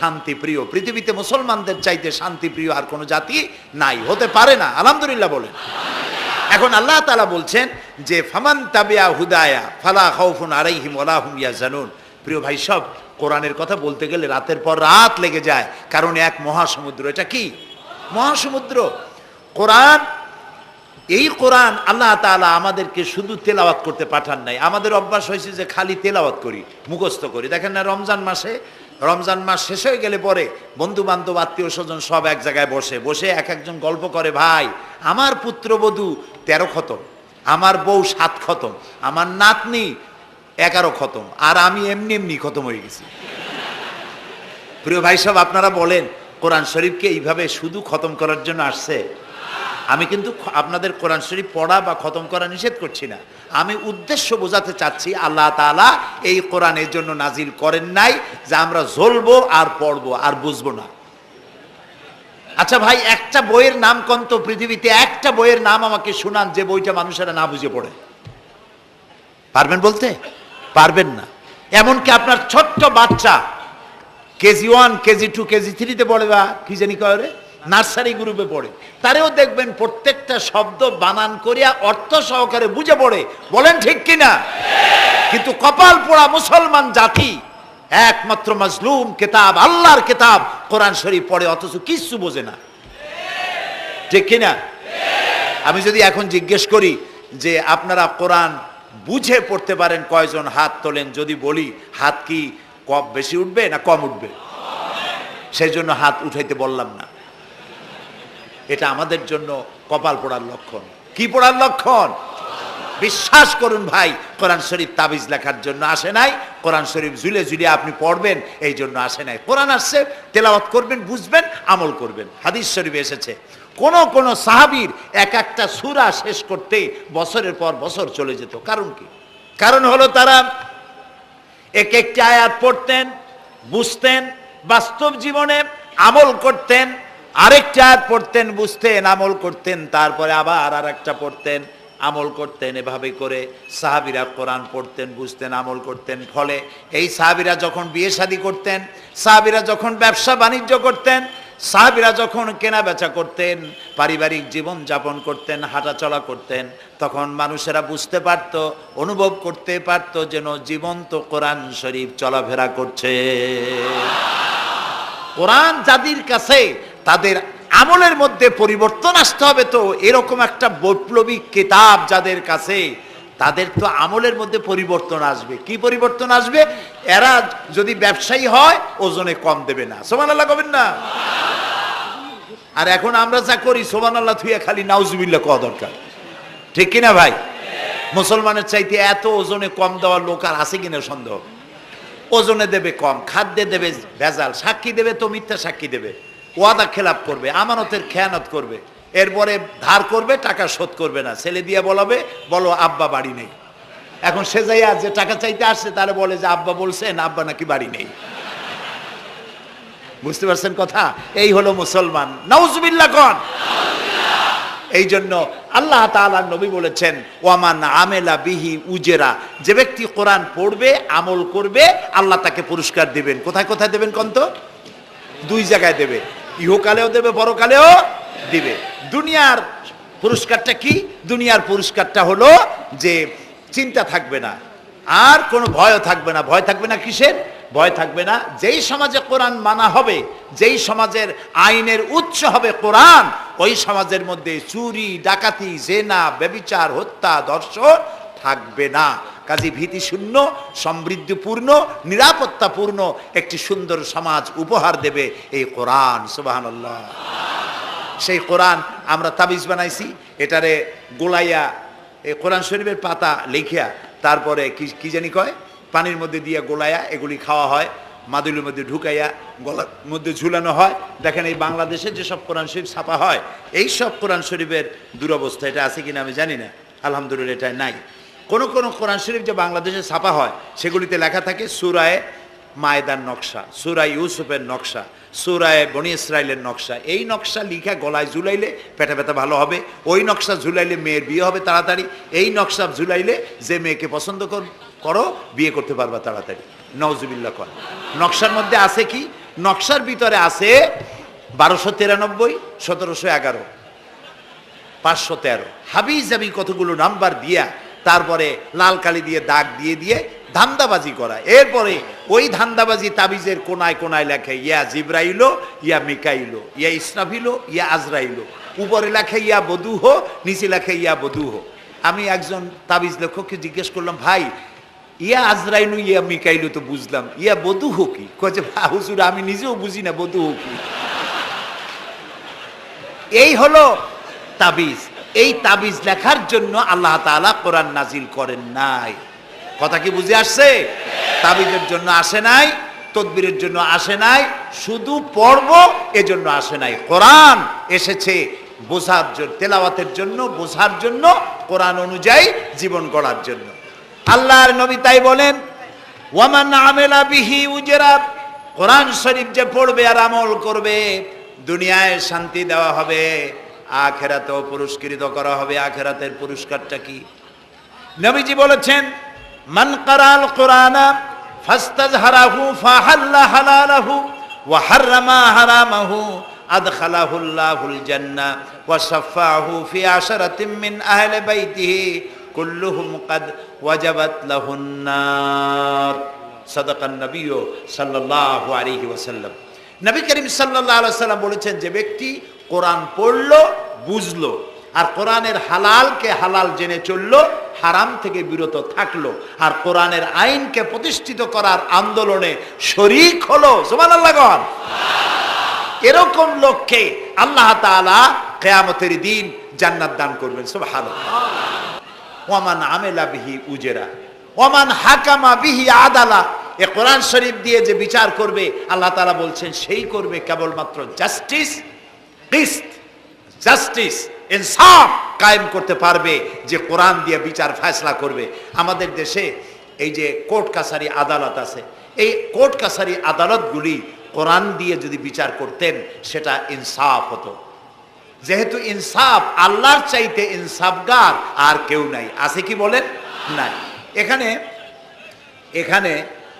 শান্তিপ্রিয়। পৃথিবীতে মুসলমানদের চাইতে শান্তিপ্রিয় আর কোনো জাতি নাই, হতে পারে না। আলহামদুলিল্লাহ বলেন। এখন আল্লাহ তাআলা বলছেন যে ফামান তাবিয়া হুদায়া ফালা খাউফুন আলাইহিম ওয়ালা হুম ইয়াহজানুন। প্রিয় ভাই সব, কোরআনের কথা বলতে গেলে রাতের পর রাত লেগে যায়, কারণ এক মহাসমুদ্র। এটা কি মহাসমুদ্র? কোরআন। এই কোরআন আল্লাহ তাআলা আমাদেরকে শুধু তেলাওয়াত করতে পাঠান নাই। আমাদের অভ্যাস হয়েছে যে খালি তেলাওয়াত করি, মুখস্থ করি। দেখেন না, রমজান মাস শেষ হয়ে গেলে পরে বন্ধু বান্ধব আত্মীয় স্বজন সব এক জায়গায় বসে এক একজন গল্প করে, ভাই আমার পুত্রবধূ 13 খতম, আমার বউ 7 খতম, আমার নাতনি 11 খতম, আর আমি এমনি খতম হয়ে গেছি। প্রিয় ভাই সব, আপনারা বলেন কোরআন শরীফকে এইভাবে শুধু খতম করার জন্য আসছে? আমি কিন্তু আপনাদের কোরআন শরীফ পড়া বা খতম করা নিষেধ করছি না। আমি উদ্দেশ্য বোঝাতে চাচ্ছি, আল্লাহ তাআলা এই কোরআনের জন্য নাজিল করেন নাই যে আমরা জ্বলবো আর পড়বো আর বুঝবো না। আচ্ছা ভাই, একটা বইয়ের নাম কোন তো পৃথিবীতে, একটা বইয়ের নাম আমাকে শুনান যে বইটা মানুষেরা না বুঝে পড়ে? পারবেন বলতে? পারবেন না। এমনকি আপনার ছোট্ট বাচ্চা কেজি 1, কেজি 2, কেজি 3-তে পড়ে, বা কি জানি কয়, নার্সারি গ্রুপে পড়ে, তারেও দেখবেন প্রত্যেকটা শব্দ বানান করিয়া অর্থ সহকারে বুঝে পড়ে। বলেন ঠিক কিনা? কিন্তু কপাল পোড়া মুসলমান জাতি একমাত্র মাজলুম কিতাব, আল্লাহর কিতাব কোরআন শরীফ পড়ে, অথচ কিছু বোঝে না। ঠিক কিনা? আমি যদি এখন জিজ্ঞেস করি যে আপনারা কোরআন বুঝে পড়তে পারেন কয়জন, হাত তোলেন। যদি বলি হাত কি কম বেশি উঠবে না কম উঠবে? সেই জন্য হাত উঠাইতে বললাম না। এটা আমাদের জন্য কপাল পোড়ার লক্ষণ। কি পোড়ার লক্ষণ? বিশ্বাস করুন ভাই, কোরআন শরীফ তাবিজ লেখার জন্য আসে নাই, কোরআন শরীফ ঝুলে আপনি পড়বেন এই জন্য আসে নাই। কোরআন আসছে তেলাওয়াত করবেন, বুঝবেন, আমল করবেন। হাদিস শরীফে এসেছে কোন সাহাবীর এক একটা সূরা শেষ করতে বছরের পর বছর চলে যেত। কারণ কি? কারণ হলো তারা এক একটি আয়াত পড়তেন, বুঝতেন, বাস্তব জীবনে আমল করতেন, আরেকটা আয়াত পড়তেন, বুঝতেন, আমল করতেন, তারপরে আবার আরেকটা পড়তেন, আমল করতেন। এভাবে করে সাহাবীরা কোরআন পড়তেন, বুঝতেন, আমল করতেন। ফলে এই সাহাবীরা যখন বিয়ে শাদী করতেন, সাহাবীরা যখন ব্যবসা বাণিজ্য করতেন, সাহাবীরা যখন কেনা বেচা করতেন, পারিবারিক জীবন যাপন করতেন, হাঁটাচলা করতেন, তখন মানুষেরা বুঝতে পারত, অনুভব করতে পারত যেন জীবন্ত কোরআন শরীফ চলাফেরা করছে। কোরআন যাদের কাছে, তাদের আমলের মধ্যে পরিবর্তন আসতে হবে। তো এরকম একটা বৈপ্লবিক কিতাব যাদের কাছে, তাদের তো আমলের মধ্যে পরিবর্তন আসবে। কি পরিবর্তন আসবে? এরা যদি ব্যবসায়ী হয় ওজনে কম দেবে না। সুবহানাল্লাহ কবেন না? আর এখন আমরা যা করি, সুবহানাল্লাহ থুইয়া খালি নাউজুবিল্লাহ কওয়া দরকার। ঠিক কিনা ভাই? মুসলমানের চাইতে এত ওজনে কম দেওয়ার লোক আর আছে কিনা সন্দেহ। ওজনে দেবে কম, খাদ্যে দেবে ভেজাল, সাক্ষী দেবে তো মিথ্যা সাক্ষী দেবে, ওয়াদা খেলাপ করবে, আমানতের খেয়ানত করবে, এরপরে ধার করবে, টাকা শোধ করবে না, ছেলে দিয়ে বলো আব্বা বাড়ি নেই। এখন সে যাইয়া যে টাকা চাইতে আসছে তারা বলে যে আব্বা বলছেন আব্বা নাকি বাড়ি নেই। বুঝতে পারছেন কথা? এই হলো মুসলমান। নাউজুবিল্লাহ কোন। এই জন্য আল্লাহ তাআলা নবী বলেছেন, ওয়ামান আমেলা বিহি উজেরা, যে ব্যক্তি কোরআন পড়বে, আমল করবে, আল্লাহ তাকে পুরস্কার দিবেন। কোথায় কোথায় দেবেন কোন তো? 2 জায়গায় দেবে, ইহকালেও দেবে, পরকালেও দিবে। দুনিয়ার পুরস্কারটা কি? দুনিয়ার পুরস্কারটা হলো যে চিন্তা থাকবে না, আর কোনো ভয়ও থাকবে না। ভয় থাকবে না কিসের? ভয় থাকবে না যেই সমাজে কোরআন মানা হবে, যেই সমাজের আইনের উৎস হবে কোরআন, ওই সমাজের মধ্যে চুরি, ডাকাতি, জেনা, ব্যভিচার, হত্যা, ধর্ষণ থাকবে না। কাজী ভীতিশূন্য, সমৃদ্ধিপূর্ণ, নিরাপত্তাপূর্ণ একটি সুন্দর সমাজ উপহার দেবে এই কোরআন। সুবহানাল্লাহ। সেই কোরআন আমরা তাবিজ বানাইছি, এটারে গোলাইয়া, এই কোরআন শরীফের পাতা লিখিয়া, তারপরে কি জানি কয়, পানির মধ্যে দিয়ে গোলাইয়া এগুলি খাওয়া হয়, মাদুলির মধ্যে ঢুকাইয়া গলার মধ্যে ঝুলানো হয়। দেখেন এই বাংলাদেশে যেসব কোরআন শরীফ ছাপা হয়, এই সব কোরআন শরীফের দুরবস্থা। এটা আছে কিনা আমি জানি না, আলহামদুলিল্লাহ এটা নাই। কোন কোরআন শরীফ যে বাংলাদেশে ছাপা হয়, সেগুলিতে লেখা থাকে সূরায়ে মায়েদার নকশা, সূরা ইউসুফের নকশা, সূরায়ে বনি ইসরাইলের নকশা। এই নকশা লিখা গলায় ঝুলাইলে পেটে ব্যথা ভালো হবে, ওই নকশা ঝুলাইলে মেয়ের বিয়ে হবে তাড়াতাড়ি, এই নকশা ঝুলাইলে যে মেয়েকে পছন্দ করো বিয়ে করতে পারবা তাড়াতাড়ি। নাউজুবিল্লাহ কর। নকশার মধ্যে আছে কি? নকশার ভিতরে আছে 1293, 1711, 513 হাবি জাবি কতগুলো নাম্বার দিয়া তারপরে লাল কালি দিয়ে দাগ দিয়ে দিয়ে ধান্দাবাজি করা। এরপরে ওই ধান্দাবাজি তাবিজের কোনায় কোনায় লেখে ইয়া জিব্রাইলো, ইয়া মিকাইলো, ইয়া ইসরাফিলো, ইয়া আজরাইলো। উপরে লেখে ইয়া বদুহ, নিচে লেখে ইয়া বদুহ। আমি একজন তাবিজ লেখককে জিজ্ঞেস করলাম, ভাই ইয়া আজরাইলু ইয়া মিকাইলু তো বুঝলাম, ইয়া বদুহ কি? কয়ে যে হুজুর আমি নিজেও বুঝি না বদুহ কি। এই হলো তাবিজ। এই তাবিজ লেখার জন্য আল্লাহ তাআলা কোরআন নাজিল করেন নাই। কথা কি বুঝে আসছে? তাবিজের জন্য আসে নাই, তদবিরের জন্য আসে নাই, শুধু পড়ব এজন্য আসে নাই। কোরআন এসেছে বোঝার জন্য, তেলাওয়াতের জন্য, বোঝার জন্য, কোরআন অনুযায়ী জীবন গড়ার জন্য। আল্লাহর নবী তাই বলেন, ওয়ামান আমেলা বিহি উজরা, কোরআন শরীফ যে পড়বে আর আমল করবে দুনিয়ায় শান্তি দেওয়া হবে, আখিরাতেও পুরস্কৃত করা হবে। আখিরাতের পুরস্কারটা কি? নবীজি বলেছেন, মান কারাল কোরআনা ফাস্তাজহারাহু ফাহাল্লা হালালাহু ওয়া হাররামা হারামাহু আদখালাহুল্লাহুল জান্নাহ ওয়া শাফাআহু ফি আশরাতিন মিন আহলি বাইতিহি কুল্লুহুম কাদ ওয়াজাবাত লাহুন নার। সাদাকান নবী সাল্লাল্লাহু আলাইহি ওয়াসাল্লাম। নবী করিম সাল্লাল্লাহু আলাইহি ওয়াসাল্লাম বলেছেন, যে ব্যক্তি কোরআন পড়লো, বুঝলো, আর কোরআনের হালালকে হালাল জেনে চললো, হারাম থেকে বিরত থাকলো, আর কোরআনের আইনকে প্রতিষ্ঠিত করার আন্দোলনে শরীক হলো, সুবহানাল্লাহ গণ, এরকম লোককে আল্লাহ তাআলা কিয়ামতের দিন জান্নাত দান করবেন। সুবহানাল্লাহ। ওয়ামান আমেলা বিহি উজরা ওয়ামান হাকামা বিহি আদালা। এ কোরআন শরীফ দিয়ে যে বিচার করবে, আল্লাহ তাআলা বলছেন সেই করবে কেবলমাত্র জাস্টিস, কিসত, জাস্টিস, ইনসাফ কায়েম করতে পারবে, যে কোরআন দিয়ে বিচার ফয়সালা করবে। আমাদের দেশে এই যে কোর্ট কাছারি আদালত আছে, এই কোর্ট কাছারি আদালতগুলি কোরআন দিয়ে যদি বিচার করতেন সেটা ইনসাফ হতো। যেহেতু ইনসাফ, আল্লাহর চাইতে ইনসাফগার আর কেউ নাই। আছে কি বলেন? নাই। এখানে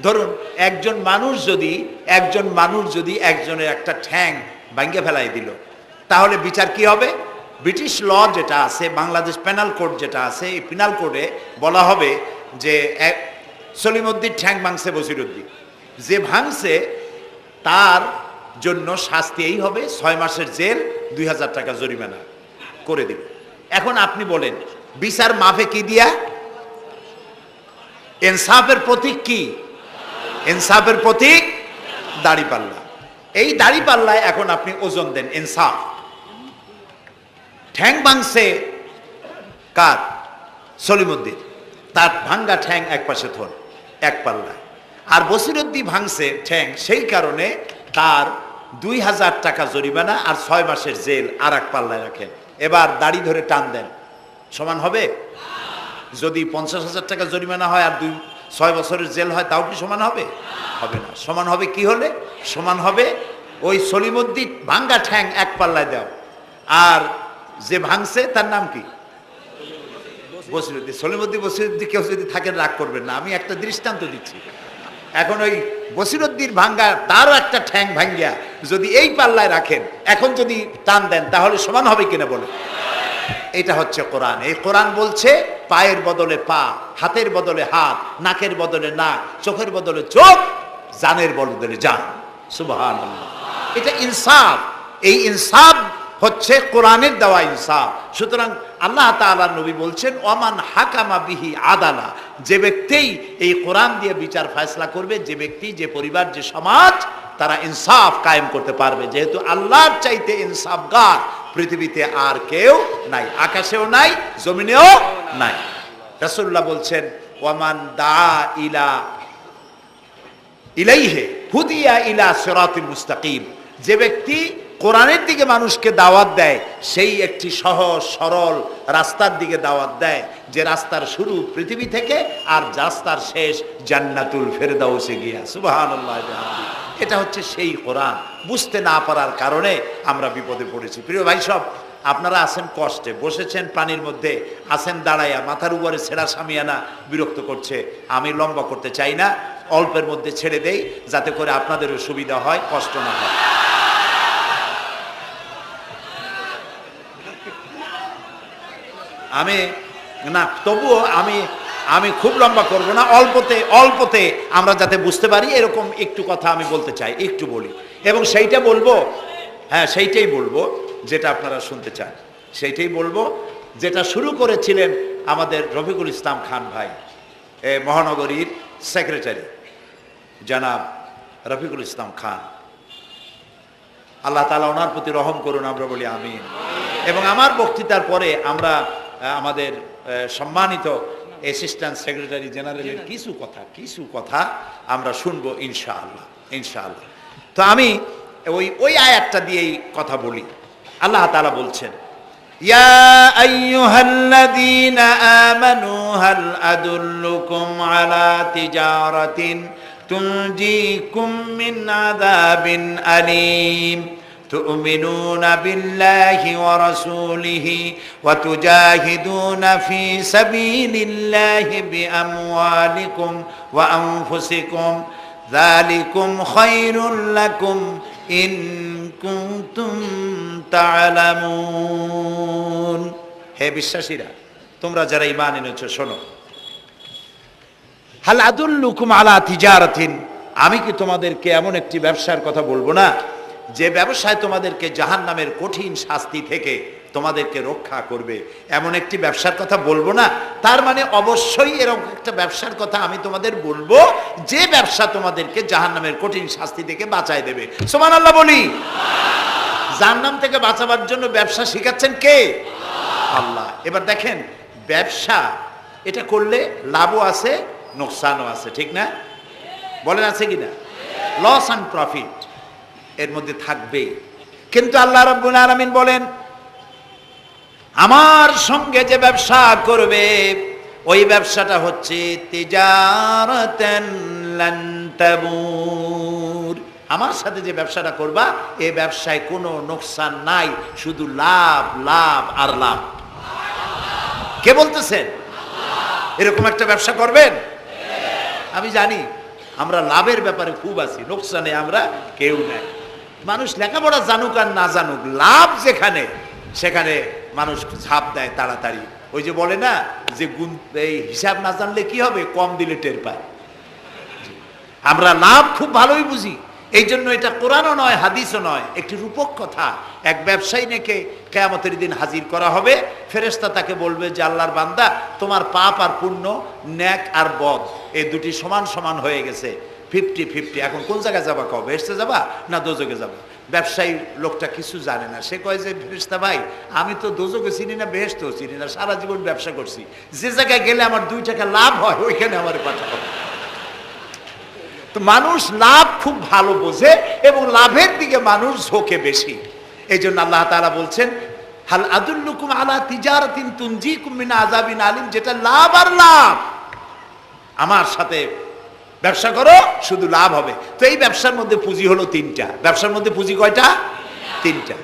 ধরুন একজন মানুষ যদি একজনের একটা ঠ্যাং ভাঙে ফেলাই দিল, তাহলে বিচার কি হবে? ব্রিটিশ ল যেটা আছে, বাংলাদেশ পেনাল কোড যেটা আছে, এই পেনাল কোডে বলা হবে যে সলিমউদ্দিন ঠ্যাং ভাঙছে বসিরউদ্দিন, যে ভাঙছে তার জন্য শাস্তি এই হবে 6 মাসের জেল, 2000 টাকা জরিমানা করে দিল। এখন আপনি বলেন বিচার মাফে কি দিয়া? ইনসাফের প্রতীক কি? ইনসাফের প্রতীক দাড়িপাল্লা। এই দাড়িপাল্লায় এখন আপনি ওজন দেন ইনসাফ। ঠ্যাং ভাঙছে কার? সলিমউদ্দিন, তার ভাঙ্গা ঠ্যাং এক পাশে থন, এক পাল্লায়। আর বসিরউদ্দিন ভাঙছে ঠ্যাং, সেই কারণে তার 2000 টাকা জরিমানা আর 6 মাসের জেল আর এক পাল্লায় রাখেন। এবার দাড়ি ধরে টান দেন, সমান হবে? যদি 50,000 টাকা জরিমানা হয় আর 6 বছরের জেল হয়, তাও কি সমান হবে? হবে না। সমান হবে কি হলে? সমান হবে ওই সলিমউদ্দিন ভাঙ্গা ঠ্যাং এক পাল্লায় দাও, আর যে ভাঙছে তার নাম কি? বসিরউদ্দিন। বসিরউদ্দিন কেউ যদি থাকেন রাগ করবেন না, আমি একটা দৃষ্টান্ত দিচ্ছি। এখন ওই বসিরউদ্দিন ভাঙ্গা, তারও একটা ঠ্যাং ভাঙ্গিয়া যদি এই পাল্লায় রাখেন, এখন যদি টান দেন, তাহলে সমান হবে কিনা বলে? এটা হচ্ছে কোরআন। এই কোরআন বলছে পায়ের বদলে পা, হাতের বদলে হাত, নাকের বদলে নাক, চোখের বদলে চোখ, জানের বদলে জান। সুবহানাল্লাহ। এটা ইনসাফ। এই ইনসাফ হচ্ছে কোরআনের দেওয়া ইনসাফ। সুতরাং আল্লাহ তাআলা নবী বলছেন, ওমান হাকামা বিহি আদালা, যে ব্যক্তি এই কোরআন দিয়ে বিচার ফয়সালা করবে, যে ব্যক্তি, যে পরিবার, যে সমাজ, তারা ইনসাফ কায়েম করতে পারবে। যেহেতু আল্লাহর চাইতে ইনসাফগার পৃথিবীতে আর কেউ নাই, আকাশেও নাই, জমিনেও নাই। রাসূলুল্লাহ বলছেন, ওয়ামান দা ইলাইহি হুদিয়া ইলা সিরাতিল মুস্তাকিম, যে ব্যক্তি কোরআনের দিকে মানুষকে দাওয়াত দেয়, সেই একটি সহজ সরল রাস্তার দিকে দাওয়াত দেয়, যে রাস্তার শুরু পৃথিবী থেকে আর রাস্তার শেষ জান্নাতুল ফেরদাউসে গিয়া। সুবহানাল্লাহ। এটা হচ্ছে সেই কোরআন। বুঝতে না পারার কারণে আমরা বিপদে পড়েছি। প্রিয় ভাই সব, আপনারা আছেন কষ্টে, বসেছেন পানির মধ্যে, আছেন দাঁড়াইয়া, মাথার উপরে ছেঁড়া সামিয়ানা বিরক্ত করছে। আমি লম্বা করতে চাই না। অল্পের মধ্যে ছেড়ে দেই, যাতে করে আপনাদেরও সুবিধা হয়, কষ্ট না হয়। আমি না, তবুও আমি খুব লম্বা করব না, অল্পতে আমরা যাতে বুঝতে পারি এরকম একটু কথা আমি বলতে চাই, একটু বলি, এবং সেইটা বলবো, হ্যাঁ সেইটাই বলবো যেটা আপনারা শুনতে চান, সেইটাই বলবো যেটা শুরু করেছিলেন আমাদের রফিকুল ইসলাম খান ভাই, মহানগরীর সেক্রেটারি জনাব রফিকুল ইসলাম খান। আল্লাহ তাআলা ওনার প্রতি রহম করুন, আমরা বলি আমিন। এবং আমার বক্তৃতার পরে আমরা আমাদের সম্মানিত অ্যাসিস্ট্যান্ট সেক্রেটারি জেনারেলের কিছু কথা আমরা শুনবো ইনশাআল্লাহ। তো আমি ওই আয়াতটা দিয়েই কথা বলি। আল্লাহ তাআলা বলছেন, ইয়া আইয়ুহাল্লাযীনা আমানু হাল আদুল্লুকুম আলা তিজারাতিন তুনজিকুম মিন আযাবিন আলীম تؤمنون بالله ورسوله وتجاهدون في سبيل الله بأموالكم وأنفسكم ذلكم خير لكم إن كنتم تعلمون। হে বিশ্বাসীরা, তোমরা যারা ঈমান এনেছো শোনো, হাল আদুল্লুকুম আলা তিজারাতিন, আমি কি তোমাদেরকে এমন একটি ব্যবসার কথা বলবো না যে ব্যবসায় তোমাদেরকে জাহান্নামের কঠিন শাস্তি থেকে তোমাদেরকে রক্ষা করবে, এমন একটি ব্যবসার কথা বলবো না? তার মানে অবশ্যই এরকম একটা ব্যবসার কথা আমি তোমাদের বলবো যে ব্যবসা তোমাদেরকে জাহান্নামের কঠিন শাস্তি থেকে বাঁচায় দেবে। সুবহানাল্লাহ বলি। জাহান্নাম থেকে বাঁচাবার জন্য ব্যবসা শিখাচ্ছেন কে? আল্লাহ। এবার দেখেন, ব্যবসা এটা করলে লাভও আছে, নোকসানও আছে, ঠিক না? বলেন আছে কিনা? লস অ্যান্ড প্রফিট এর মধ্যে থাকবেই। কিন্তু আল্লাহ রাব্বুল আলামিন বলেন, আমার সঙ্গে যে ব্যবসা করবে ওই ব্যবসাটা হচ্ছে তিজারাতান লান তাবুর। আমার সাথে যে ব্যবসাটা করবা এই ব্যবসায় কোনো নোকসান নাই, শুধু লাভ লাভ আর লাভ। কে বলতেছেন? এরকম একটা ব্যবসা করবেন? আমি জানি আমরা লাভের ব্যাপারে খুব আছি, নোকসানে আমরা কেউ নাই। মানুষ লেখাপড়া জানুক আর না জানুক, লাভ যেখানে সেখানে মানুষ ঝাঁপ দেয় তাড়াতাড়ি। ওই যে বলে না যে এই হিসাব না জানলে কি হবে, কম দিলে টের পায়। আমরা লাভ খুব ভালোই বুঝি, এই জন্য এটা কোরআনও নয় হাদিসও নয়, একটি রূপক কথা। এক ব্যবসায়ী নেকে কিয়ামতের দিন হাজির করা হবে, ফেরেশতা তাকে বলবে যে আল্লাহর বান্দা, তোমার পাপ আর পুণ্য, ন্যাক আর বদ এই দুটি সমান সমান হয়ে গেছে, 50-50, এখন কোন জায়গায় যাবা? কও বেহেশতে যাবা না দোজখে যাবা? ব্যবসায়ী লোকটা কিছু জানে না, সে কয় যে ফেরেশতা ভাই, আমি তো দোজখে চিনি না, বেহেশতেও চিনি না, সারা জীবন ব্যবসা করছি, যে জায়গায় গেলে আমার 2 টাকা লাভ হয় ওইখানে আমার পাঠাবো। তো মানুষ লাভ খুব ভালো বোঝে এবং লাভের দিকে মানুষ ঝোঁকে বেশি। এই জন্য আল্লাহ তাআলা বলছেন, হাল আদুল্লুকুম আলা তিজারাতিন তুনজিকুম মিন আযাবিন আলিম, যেটা লাভ আর লাভ। আমার সাথে ব্যবসা করো, শুধু লাভ হবে। তো এই ব্যবসার মধ্যে পুঁজি হলো 3টা। ব্যবসার মধ্যে পুঁজি কয়টা? 3টা।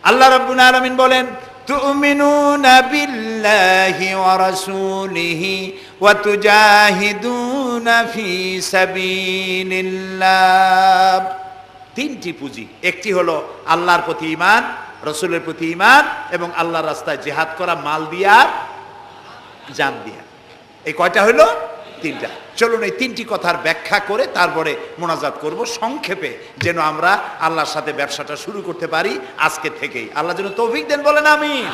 আল্লাহ রাব্বুল আলামিন বলেন, তুমিনুনা বিল্লাহি ওয়া রাসূলিহি ওয়া তুজাহিদুনা ফি সাবিলিল্লাহ। 3টি পুঁজি। একটি হলো আল্লাহর প্রতি ঈমান, রাসূলের প্রতি ঈমান এবং আল্লাহর রাস্তায় জিহাদ করা, মাল দিয়া জান দিয়া। এই কয়টা হলো? 3টা। চলুন এই 3টি কথার ব্যাখ্যা করে তারপরে মোনাজাত করব সংক্ষেপে, যেন আমরা আল্লাহর সাথে ব্যবসাটা শুরু করতে পারি আজকে থেকেই। আল্লাহ যেন তৌফিক দেন, বলেন আমিন।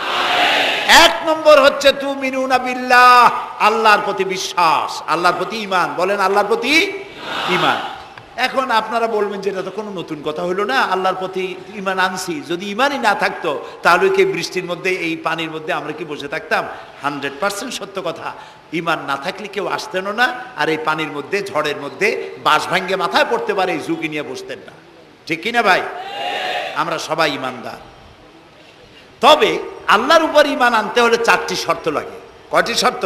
1 নম্বর হচ্ছে তুমিনুনা বিল্লাহ, আল্লাহর প্রতি বিশ্বাস, আল্লাহর প্রতি ঈমান। বলেন আল্লাহর প্রতি ঈমান। এখন আপনারা বলবেন যে এটা তো কোনো নতুন কথা হলো না, আল্লাহর প্রতি ঈমান আনছি, যদি ঈমানই না থাকতো তাহলে কি বৃষ্টির মধ্যে এই পানির মধ্যে আমরা কি বসে থাকতাম? 100% সত্য কথা। ঈমান না থাকলে কেউ আসতেন না, আর এই পানির মধ্যে, ঝড়ের মধ্যে বাঁশ ভাঙ্গে মাথায় পড়তে পারে এই ঝুঁকি নিয়ে বসতেন না, ঠিক কিনা ভাই? আমরা সবাই ঈমানদার। তবে আল্লাহর উপর ঈমান আনতে হলে 4টি শর্ত লাগে। কয়টি শর্ত?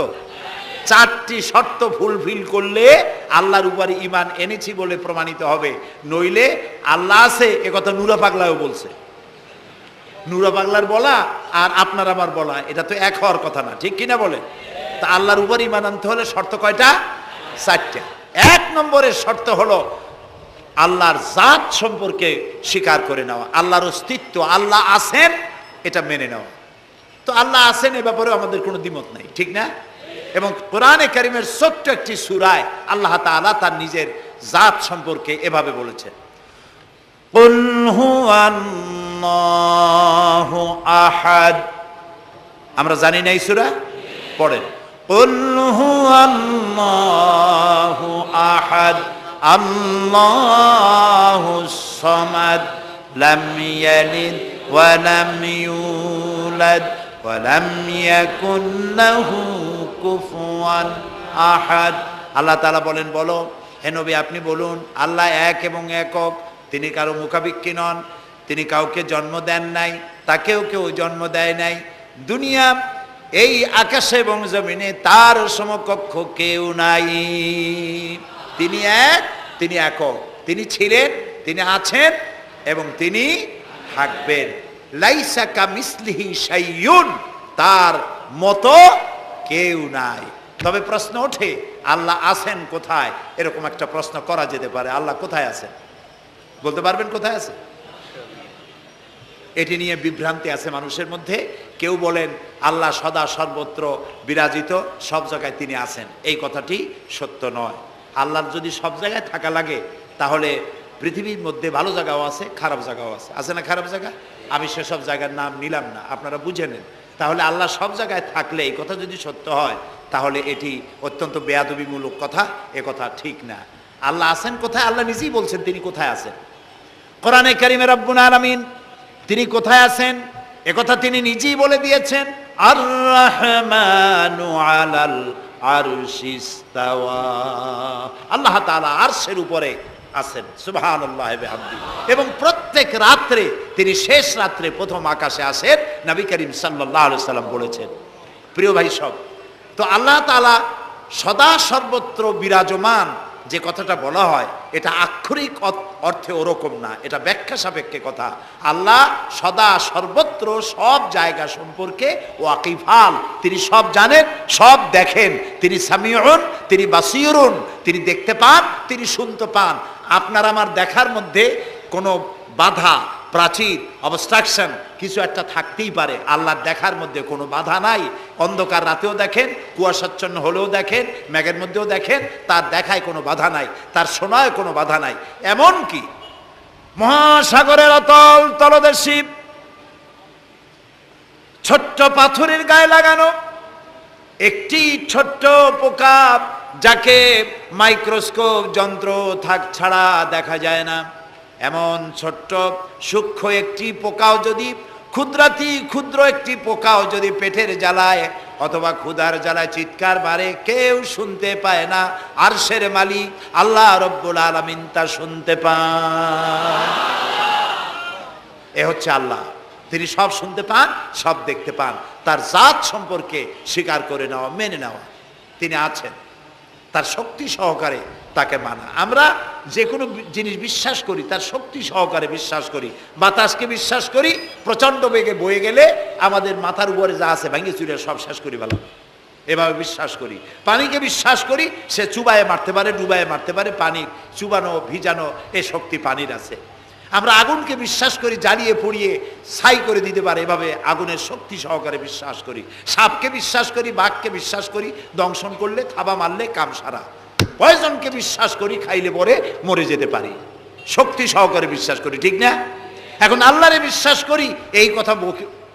4টি শর্ত ফুলফিল করলে আল্লাহর উপর ঈমান এনেছি বলে প্রমাণিত হবে, নইলে আল্লাহ আছে একথা নুরা পাগলাও বলছে। নুরা পাগলার বলা আর আপনার আমার বলা এটা তো এক হওয়ার কথা না, ঠিক কিনা বলে? তা আল্লাহর উপর ঈমান আনতে হলে শর্ত কয়টা? 4টা। এক নম্বরের শর্ত হলো আল্লাহর জাত সম্পর্কে স্বীকার করে নেওয়া, আল্লাহর অস্তিত্ব, আল্লাহ আছেন এটা মেনে নেওয়া। তো আল্লাহ আছেন এ ব্যাপারে আমাদের কোনো দ্বিমত নাই, ঠিক না? এবং কোরআনে কারিমের ছোট্ট একটি সূরায় আল্লাহ তাআলা তার নিজের জাত সম্পর্কে এভাবে বলেছেন, কুল হুয়াল্লাহু আহাদ। আমরা জানি না এই সূরা? পড়েন, কুল হুয়াল্লাহু আহাদ আল্লাহুস সামাদ লাম ইয়ালিদ ওয়া লাম ইউলাদ ওয়া লাম ইয়াকুন লাহু কুফুয়ান আহাদ। আল্লাহ তাআলা বলেন, বলো হে নবী আপনি বলুন, আল্লাহ এক এবং একক, তিনি কারো মুখাপেক্ষী নন, তিনি কাউকে জন্ম দেন নাই, তাকেও কেউ জন্ম দেয় নাই। দুনিয়া এই আকাশে এবং জমিনে তার সমকক্ষ কেউ নাই। তিনি এক, তিনি একক, তিনি ছিলেন, তিনি আছেন এবং তিনি থাকবেন। লাইসা কামিসলিহি শাইউন, তার মতো কেউ নাই। তবে প্রশ্ন ওঠে আল্লাহ আছেন কোথায়? এরকম একটা প্রশ্ন করা যেতে পারে, আল্লাহ কোথায় আছেন? বলতে পারবেন কোথায় আছে? এটি নিয়ে বিভ্রান্তি আছে মানুষের মধ্যে। কেউ বলেন আল্লাহ সদা সর্বত্র বিরাজিত, সব জায়গায় তিনি আছেন। এই কথাটি সত্য নয়। আল্লাহর যদি সব জায়গায় থাকা লাগে তাহলে পৃথিবীর মধ্যে ভালো জায়গাও আছে, খারাপ জায়গাও আছে। আছে না খারাপ জায়গা? আমি সেসব জায়গার নাম নিলাম না, আপনারা বুঝে নেন। তাহলে আল্লাহ সব জায়গায় থাকলে এই কথা যদি সত্য হয় তাহলে এটি অত্যন্ত বেয়াদবিমূলক কথা, এ কথা ঠিক না। আল্লাহ আছেন কোথায়? আল্লাহ নিজেই বলছেন তিনি কোথায় আছেন। কোরআনে কারিমে রব্বুল আলামিন তিনি কোথায় আছেন একথা তিনি নিজেই বলে দিয়েছেন, আর রহমানু আলাল আরশিস তাওয়া। আল্লাহ তাআলা আরশের উপরে আছেন, সুবহানাল্লাহি ওয়া বিহামদিহি। এবং প্রত্যেক রাত্রে তিনি শেষ রাত্রে প্রথম আকাশে আসেন, নবী করিম সাল্লাল্লাহু আলাইহি সাল্লাম বলেছেন। প্রিয় ভাই সব, তো আল্লাহ তাআলা সদা সর্বত্র বিরাজমান যে কথাটা বলা হয় এটা আক্ষরিক অর্থে ওরকম না, এটা ব্যাখ্যা সাপেক্ষে কথা। আল্লাহ সদা সর্বত্র সব জায়গা সম্পর্কে ওয়াকিফাল, তিনি সব জানেন, সব দেখেন। তিনি সামিউন, তিনি বাসিরুন, তিনি দেখতে পান, তিনি শুনতে পান। আপনার আমার দেখার মধ্যে কোনো বাধা, প্রাচীর, অবস্ট্রাকশন কিছু একটা থাকতেই পারে। আল্লাহর দেখার মধ্যে কোনো বাধা নাই। অন্ধকার রাতেও দেখেন, কুয়াশাচ্ছন্ন হলেও দেখেন, মেঘের মধ্যেও দেখেন, তার দেখায় কোনো বাধা নাই, তার শোনায় কোনো বাধা নাই। এমনকি মহাসাগরের অতল তলদেশে ছোট্ট পাথরের গায়ে লাগানো একটি ছোট্ট পোকা, যাকে মাইক্রোস্কোপ যন্ত্র ছাড়া দেখা যায় না, এমন ছোট্ট সূক্ষ্ম একটি পোকাও যদি, ক্ষুদ্র একটি পোকাও যদি পেটের জ্বালায় অথবা ক্ষুধার জ্বালায় চিৎকার মারে, কেউ শুনতে পায় না। আরশের মালিক আল্লাহ রব্বুল আলামিন তা শুনতে পান। এ হচ্ছে আল্লাহ, তিনি সব শুনতে পান, সব দেখতে পান। তার জাত সম্পর্কে স্বীকার করে নেওয়া, মেনে নেওয়া, তিনি আছেন, তার শক্তি সহকারে তাকে মানা। আমরা যে কোনো জিনিস বিশ্বাস করি তার শক্তি সহকারে বিশ্বাস করি। বাতাসকে বিশ্বাস করি, প্রচণ্ড বেগে বয়ে গেলে আমাদের মাথার উপরে যা আছে ভেঙে চুরে সব শেষ করি ভালো, এভাবে বিশ্বাস করি। পানিকে বিশ্বাস করি, সে চুবায়ে মারতে পারে, ডুবায়ে মারতে পারে। পানির চুবানো ভিজানো এ শক্তি পানির আছে। আমরা আগুনকে বিশ্বাস করি, জ্বালিয়ে পুড়িয়ে ছাই করে দিতে পারে, এভাবে আগুনের শক্তি সহকারে বিশ্বাস করি। সাপকে বিশ্বাস করি, বাঘকে বিশ্বাস করি, দংশন করলে, থাবা মারলে কাম সারা। পয়জনকে বিশ্বাস করি, খাইলে পরে মরে যেতে পারি, শক্তি সহকারে বিশ্বাস করি, ঠিক না? এখন আল্লাহরে বিশ্বাস করি, এই কথা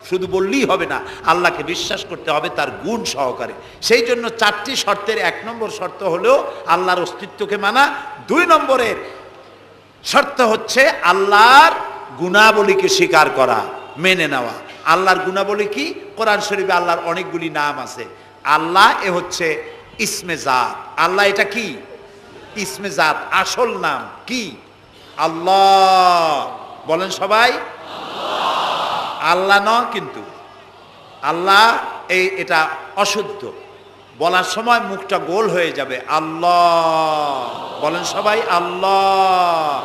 শুধু বললেই হবে না, আল্লাহকে বিশ্বাস করতে হবে তার গুণ সহকারে। সেই জন্য 4টি শর্তের 1 নম্বর শর্ত হলো আল্লাহর অস্তিত্বকে মানা। 2 নম্বরের শর্ত হচ্ছে আল্লাহর গুণাবলীকে স্বীকার করা, মেনে নেওয়া। আল্লাহর গুণাবলী কি? কোরআন শরীফে আল্লাহর অনেকগুলি নাম আছে। আল্লাহ এ হচ্ছে ইসমে জাত। আল্লাহ এটা কি? ইসমে জাত, আসল নাম কি? আল্লাহ। বলেন সবাই আল্লাহ। ন কিন্তু আল্লাহ এটা অশুদ্ধ, বলার সময় মুখটা গোল হয়ে যাবে। আল্লাহ বলেন সবাই আল্লাহ।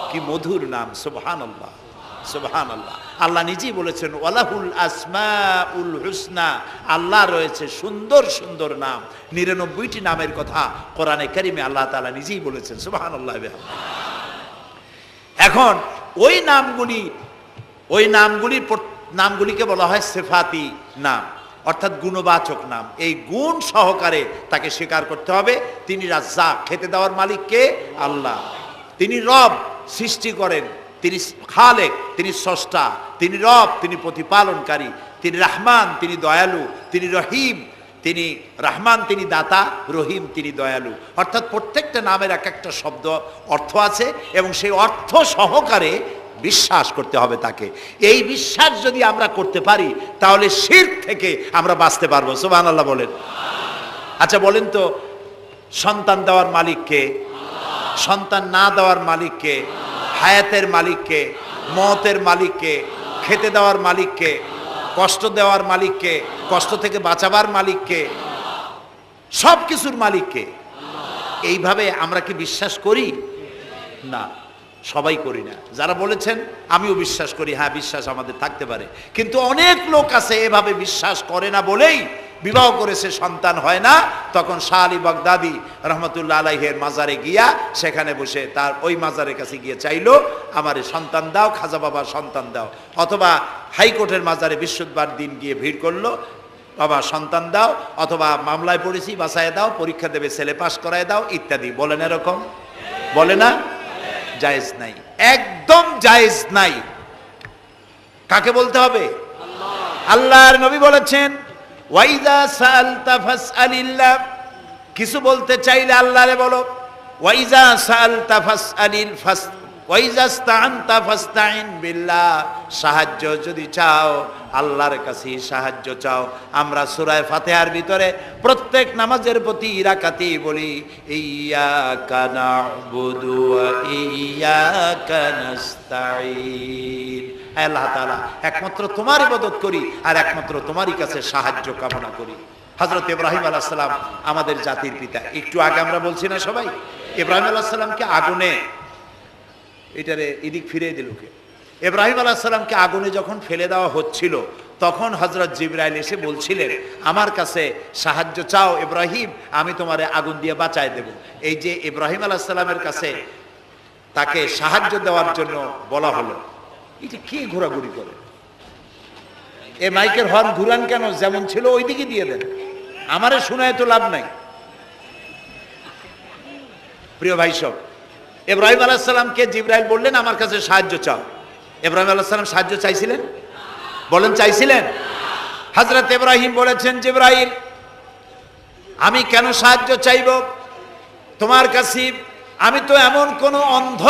কি মধুর নাম, সুবহানাল্লাহ। সুবহানাল্লাহ। আল্লাহ নিজেই বলেছেন ওয়ালাহুল আসমাউল হুসনা, আল্লাহ রয়েছে সুন্দর সুন্দর নাম। 99টি নামের কথা কোরআনে কারিমে আল্লাহ তাআলা নিজেই বলেছেন। সুবহানাল্লাহ। এখন ওই নামগুলিকে বলা হয় সিফাতি নাম, অর্থাৎ গুণবাচক নাম। এই গুণ সহকারে তাকে স্বীকার করতে হবে। তিনি রাজ্জাক, খেতে দেওয়ার মালিক কে? আল্লাহ। তিনি রব, সৃষ্টি করেন। তিনি খালেক, তিনি স্রষ্টা। তিনি রব, তিনি প্রতিপালনকারী। তিনি রহমান, তিনি দয়ালু। তিনি রহিম, তিনি রহমান, তিনি দাতা। রহিম, তিনি দয়ালু। অর্থাৎ প্রত্যেকটা নামের এক একটা শব্দ অর্থ আছে এবং সেই অর্থ সহকারে বিশ্বাস করতে হবে তাকে। এই বিশ্বাস যদি আমরা করতে পারি তাহলে শিরক থেকে আমরা বাঁচতে পারবো। সুবহানাল্লাহ বলেন। আচ্ছা বলেন তো, সন্তান দেওয়ার মালিক কে? সন্তান না দেওয়ার মালিক কে? হায়াতের মালিক কে? মওতের মালিক কে? খেতে দেওয়ার মালিক কে? কষ্ট দেওয়ার মালিক কে? কষ্ট থেকে বাঁচাবার মালিক কে? সব কিছুর মালিক কে? এইভাবে আমরা কি বিশ্বাস করি? না, সবাই করি না। যারা বলেছেন আমিও বিশ্বাস করি, হ্যাঁ বিশ্বাস আমাদের থাকতে পারে, কিন্তু অনেক লোক আছে এভাবে বিশ্বাস করে না বলেই বিবাহ করেছে, সন্তান হয় না। তখন শাহ আলী বাগদাদি রহমতুল্লাহ আলাইহের মাজারে গিয়া সেখানে বসে তার ওই মাজারের কাছে গিয়ে চাইলো আমারে সন্তান দাও, খাজা বাবা সন্তান দাও। অথবা হাইকোর্টের মাজারে বৃহস্পতিবার দিন গিয়ে ভিড় করলো, বাবা সন্তান দাও, অথবা মামলায় পড়েছি বাঁচায় দাও, পরীক্ষা দেবে ছেলে পাশ করায় দাও ইত্যাদি। বলেন এরকম? বলে না? জায়েজ নাই, একদম জায়েজ নাই। কাকে বলতে হবে? আল্লাহর নবী বলেছেন ওয়াইদা সাআলতা ফাসআলিল্লাহ, কিছু বলতে চাইলে আল্লাহরে বলো। ওয়াইজা সাআলতা ফাসআলিল ফাস ওয়াইজা ইসতাআনতা ফাসতাইন বিল্লাহ, সাহায্য যদি চাও আল্লাহর কাছে সাহায্য চাও। আমরা সূরা ফাতিহার ভিতরে প্রত্যেক নামাজের প্রতি রাকাতেই বলি ইয়্যাকা না'বুদু ওয়া ইয়্যাকা নাস্তাঈন। আল্লাহ তাআলা একমাত্র তোমার ইবাদত করি আর একমাত্র তোমারই কাছে সাহায্য কামনা করি। হযরত ইব্রাহিম আলাইহিস সালাম আমাদের জাতির পিতা। একটু আগে আমরা বলছি না সবাই, ইব্রাহিম আলাইহিস সালামকে আগুনে, এটারে এদিক ফিরে দিল কে? ইব্রাহিম আলাইহিস সালামকে আগুনে যখন ফেলে দেওয়া হচ্ছিল তখন হযরত জিবরাইল এসে বলছিলেন আমার কাছে সাহায্য চাও ইব্রাহিম, আমি তোমারে আগুন দিয়ে বাঁচায় দেব। এই যে ইব্রাহিম আলাইহিস সালামের কাছে তাকে সাহায্য দেওয়ার জন্য বলা হলো, এটা কি ঘোরাঘুরি করে? এ মাইকের হর্ন ঘুরান কেন? যেমন ছিল ওই দিকে দিয়ে দেন, আমারে শোনায় তো লাভ নাই। প্রিয় ভাই সব, ইব্রাহিম আলাইহিস সালামকে জিবরাইল বললেন আমার কাছে সাহায্য চাও। ইব্রাহিম আলাইহিস সালাম সাহায্য চাইছিলেন? বলেন চাইছিলেন? হযরত ইব্রাহিম বলেছেন জিবরাইল আমি কেন সাহায্য চাইব তোমার কাছে? আমি তো এমন কোন অন্ধ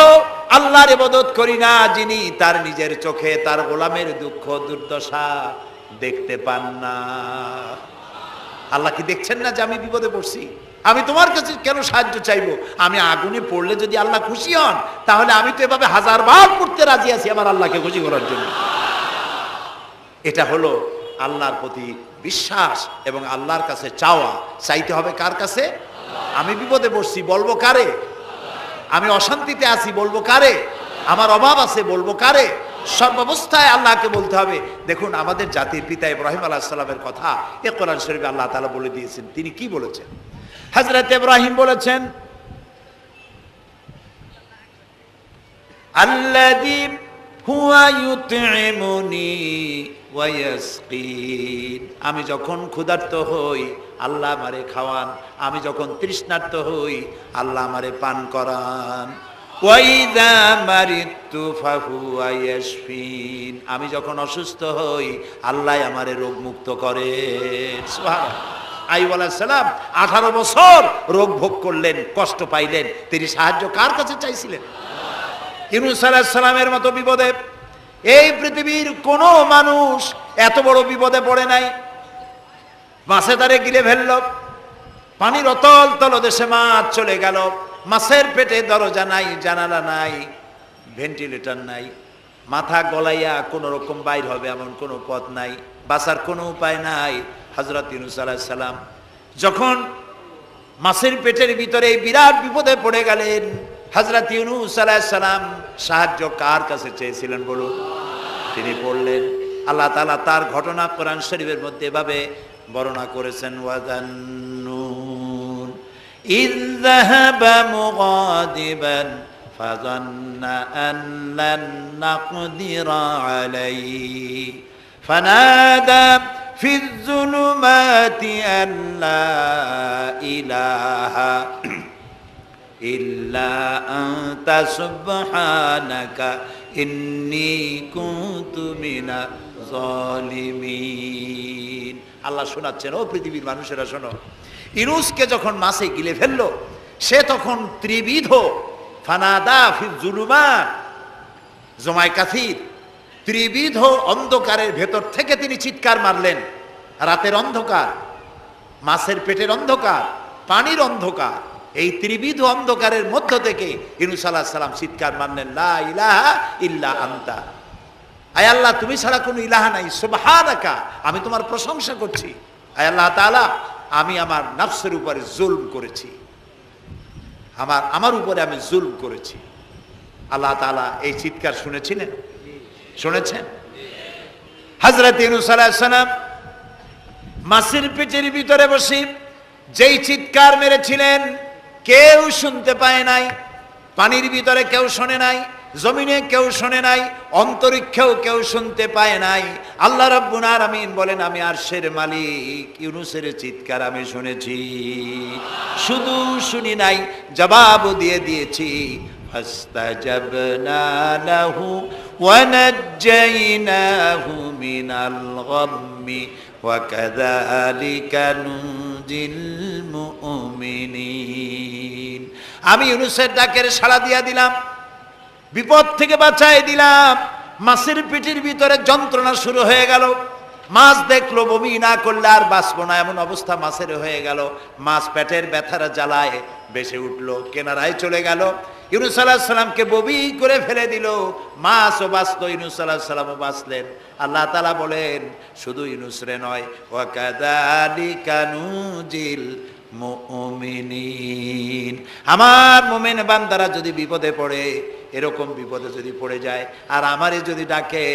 আল্লাহর ইবাদত করি না যিনি তার নিজের চোখে তার গোলামের দুঃখ দুর্দশা দেখতে পান না। আল্লাহ কি দেখছেন না যে আমি বিপদে পড়ছি? আমি তোমার কাছে কেন সাহায্য চাইবো? আমি আগুনে পড়লে যদি আল্লাহ খুশি হন তাহলে আমি তো এভাবে হাজারবার পড়তে রাজি আছি আমার আল্লাহকে খুশি করার জন্য। এটা হলো আল্লাহর প্রতি বিশ্বাস এবং আল্লাহর কাছে চাওয়া। চাইতে হবে কার কাছে? আমি বিপদে পড়ছি বলবো কারে? আমি অশান্তিতে আছি বলবো কারে? আমার অভাব আছে বলবো কারে? সর্বাবস্থায় আল্লাহকে বলতে হবে। দেখুন আমাদের জাতির পিতা ইব্রাহিম আলাইহিস সালামের কথা এ কোরআন শরীফে আল্লাহ তাআলা বলে দিয়েছেন। তিনি কি বলেছেন? হযরত ইব্রাহিম বলেছেন আল্লাযী হুয়া ইউতঈমুনি ওয়া ইয়াসকিন, আমি যখন ক্ষুধার্ত হই আল্লাহ আমারে খাওয়ান, আমি যখন তৃষ্ণার্ত হই আল্লাহ আমারে পান করান। ওয়া ইযা মারিতু ফাহুয়া ইয়াশফিন, আমি যখন অসুস্থ হই আল্লাহ আমারে রোগ মুক্ত করেন। সুবহানাল্লাহ। আইয়ুব আলাইহিস সালাম 18 বছর রোগ ভোগ করলেন, কষ্ট পাইলেন, তিনি সাহায্য কার কাছে চাইছিলেন? ইউনূস আলাইহিস সালামের মতো বিপদে এই পৃথিবীর কোন মানুষ এত বড় বিপদে পড়ে নাই। মাছে তারে গিলে ফেলল, পানির অতল তলদেশে মাছ চলে গেল, মাছের পেটে দরজা নাই, জানালা নাই, ভেন্টিলেটর নাই, মাথা গলাইয়া কোন রকম বাইর হবে এমন কোনো পথ নাই, বাঁচার কোনো উপায় নাই। হযরত ইউনূস আলাইহিস সালাম যখন মাছের পেটের ভিতরে এই বিরাট বিপদে পড়ে গেলেন, হযরত ইউনূস আলাইহিস সালাম সাহায্য কার কাছে চেয়েছিলেন বলুন? তিনি পড়লেন। আল্লাহ তাআলা তার ঘটনা কোরআন শরীফের মধ্যে এভাবে বর্ণনা করেছেন, ওয়াজান্নুন ইয যাহাবা মুগাদিবান ফাযান্না আন লান নাকদিরা আলাইহি ফানাদা ফিয যুলুমাতি আন লা ইলাহা ইল্লা আনতা সুবহানাকা ইন্নী কুনতু মিনাজ জালিমিন। আল্লাহ শোনাচ্ছেন, ও পৃথিবীর মানুষেরা শোনো, ইউনূসকে যখন মাছে গিলে ফেললো, সে তখন ত্রিবিধ ফানাদা ফি যুলুমাত জমায় কাসির, ত্রিবিধ অন্ধকারের ভেতর থেকে তিনি চিৎকার মারলেন। রাতের অন্ধকার, মাছের পেটের অন্ধকার, পানির অন্ধকার, এই ত্রিবিধ অন্ধকারের মধ্য থেকে ইউনূস আলাইহিস সালাম চিৎকার মারলেন, লা ইলাহা ইল্লা আনতা, আয় আল্লাহ তুমি ছাড়া কোনো ইলাহা নাই, সুবহানাকা আমি তোমার প্রশংসা করছি, আয় আল্লাহ তাআলা আমি আমার নফসের উপরে জুলম করেছি, আমার উপরে আমি জুলম করেছি। আল্লাহ তাআলা এই চিৎকার শুনেছেন? হযরত ইউনূস আলাইহিস সালাম মাছের পেটের ভিতরে বসে যেই চিৎকার মেরেছিলেন কেউ শুনতে পায় নাই, পানির ভিতরে কেউ শোনে নাই, জমিনে কেউ শোনে নাই, অন্তরিক্ষেও কেউ শুনতে পায় নাই। আল্লাহ রাব্বুল আলামিন বলেন, আমি আরশের মালিক, ইউনূসের চিৎকার আমি শুনেছি, শুধু শুনি নাই, জবাবও দিয়ে দিয়েছি। ফাস্তাজাবনা লাহু ওয়া নাজ্জাইনাহু মিনাল গাম্মি ওয়া কাযালিকা নুনজিল মুমিনিন। আমি ইউনূসের ডাকের সাড়া দিয়া দিলাম, বিপদ থেকে বাঁচাই দিলাম। মাছের পেটের ভিতরে যন্ত্রণা শুরু হয়ে গেল, মাছ দেখলো বমি না করলে আর বাঁচবো না, এমন অবস্থা মাছের হয়ে গেল। মাছ পেটের ব্যথার জ্বালায় বেসে উঠলো, কেনারায় চলে গেল। ইউনূস আলাইহিস সালামকে বমি করে ফেলে দিল, মাছও বাঁচলো, ইউনূস আলাইহিস সালামও বাঁচলেন। আল্লাহ তাআলা বলেন, শুধু ইউনূস রে নয়, ওয়া কাযালিকা নুজিল মুমিনিন, আমার মুমিন বান্দারা যদি বিপদে পড়ে, এরকম বিপদে যদি পড়ে যায় আর আমারে যদি ডাকে,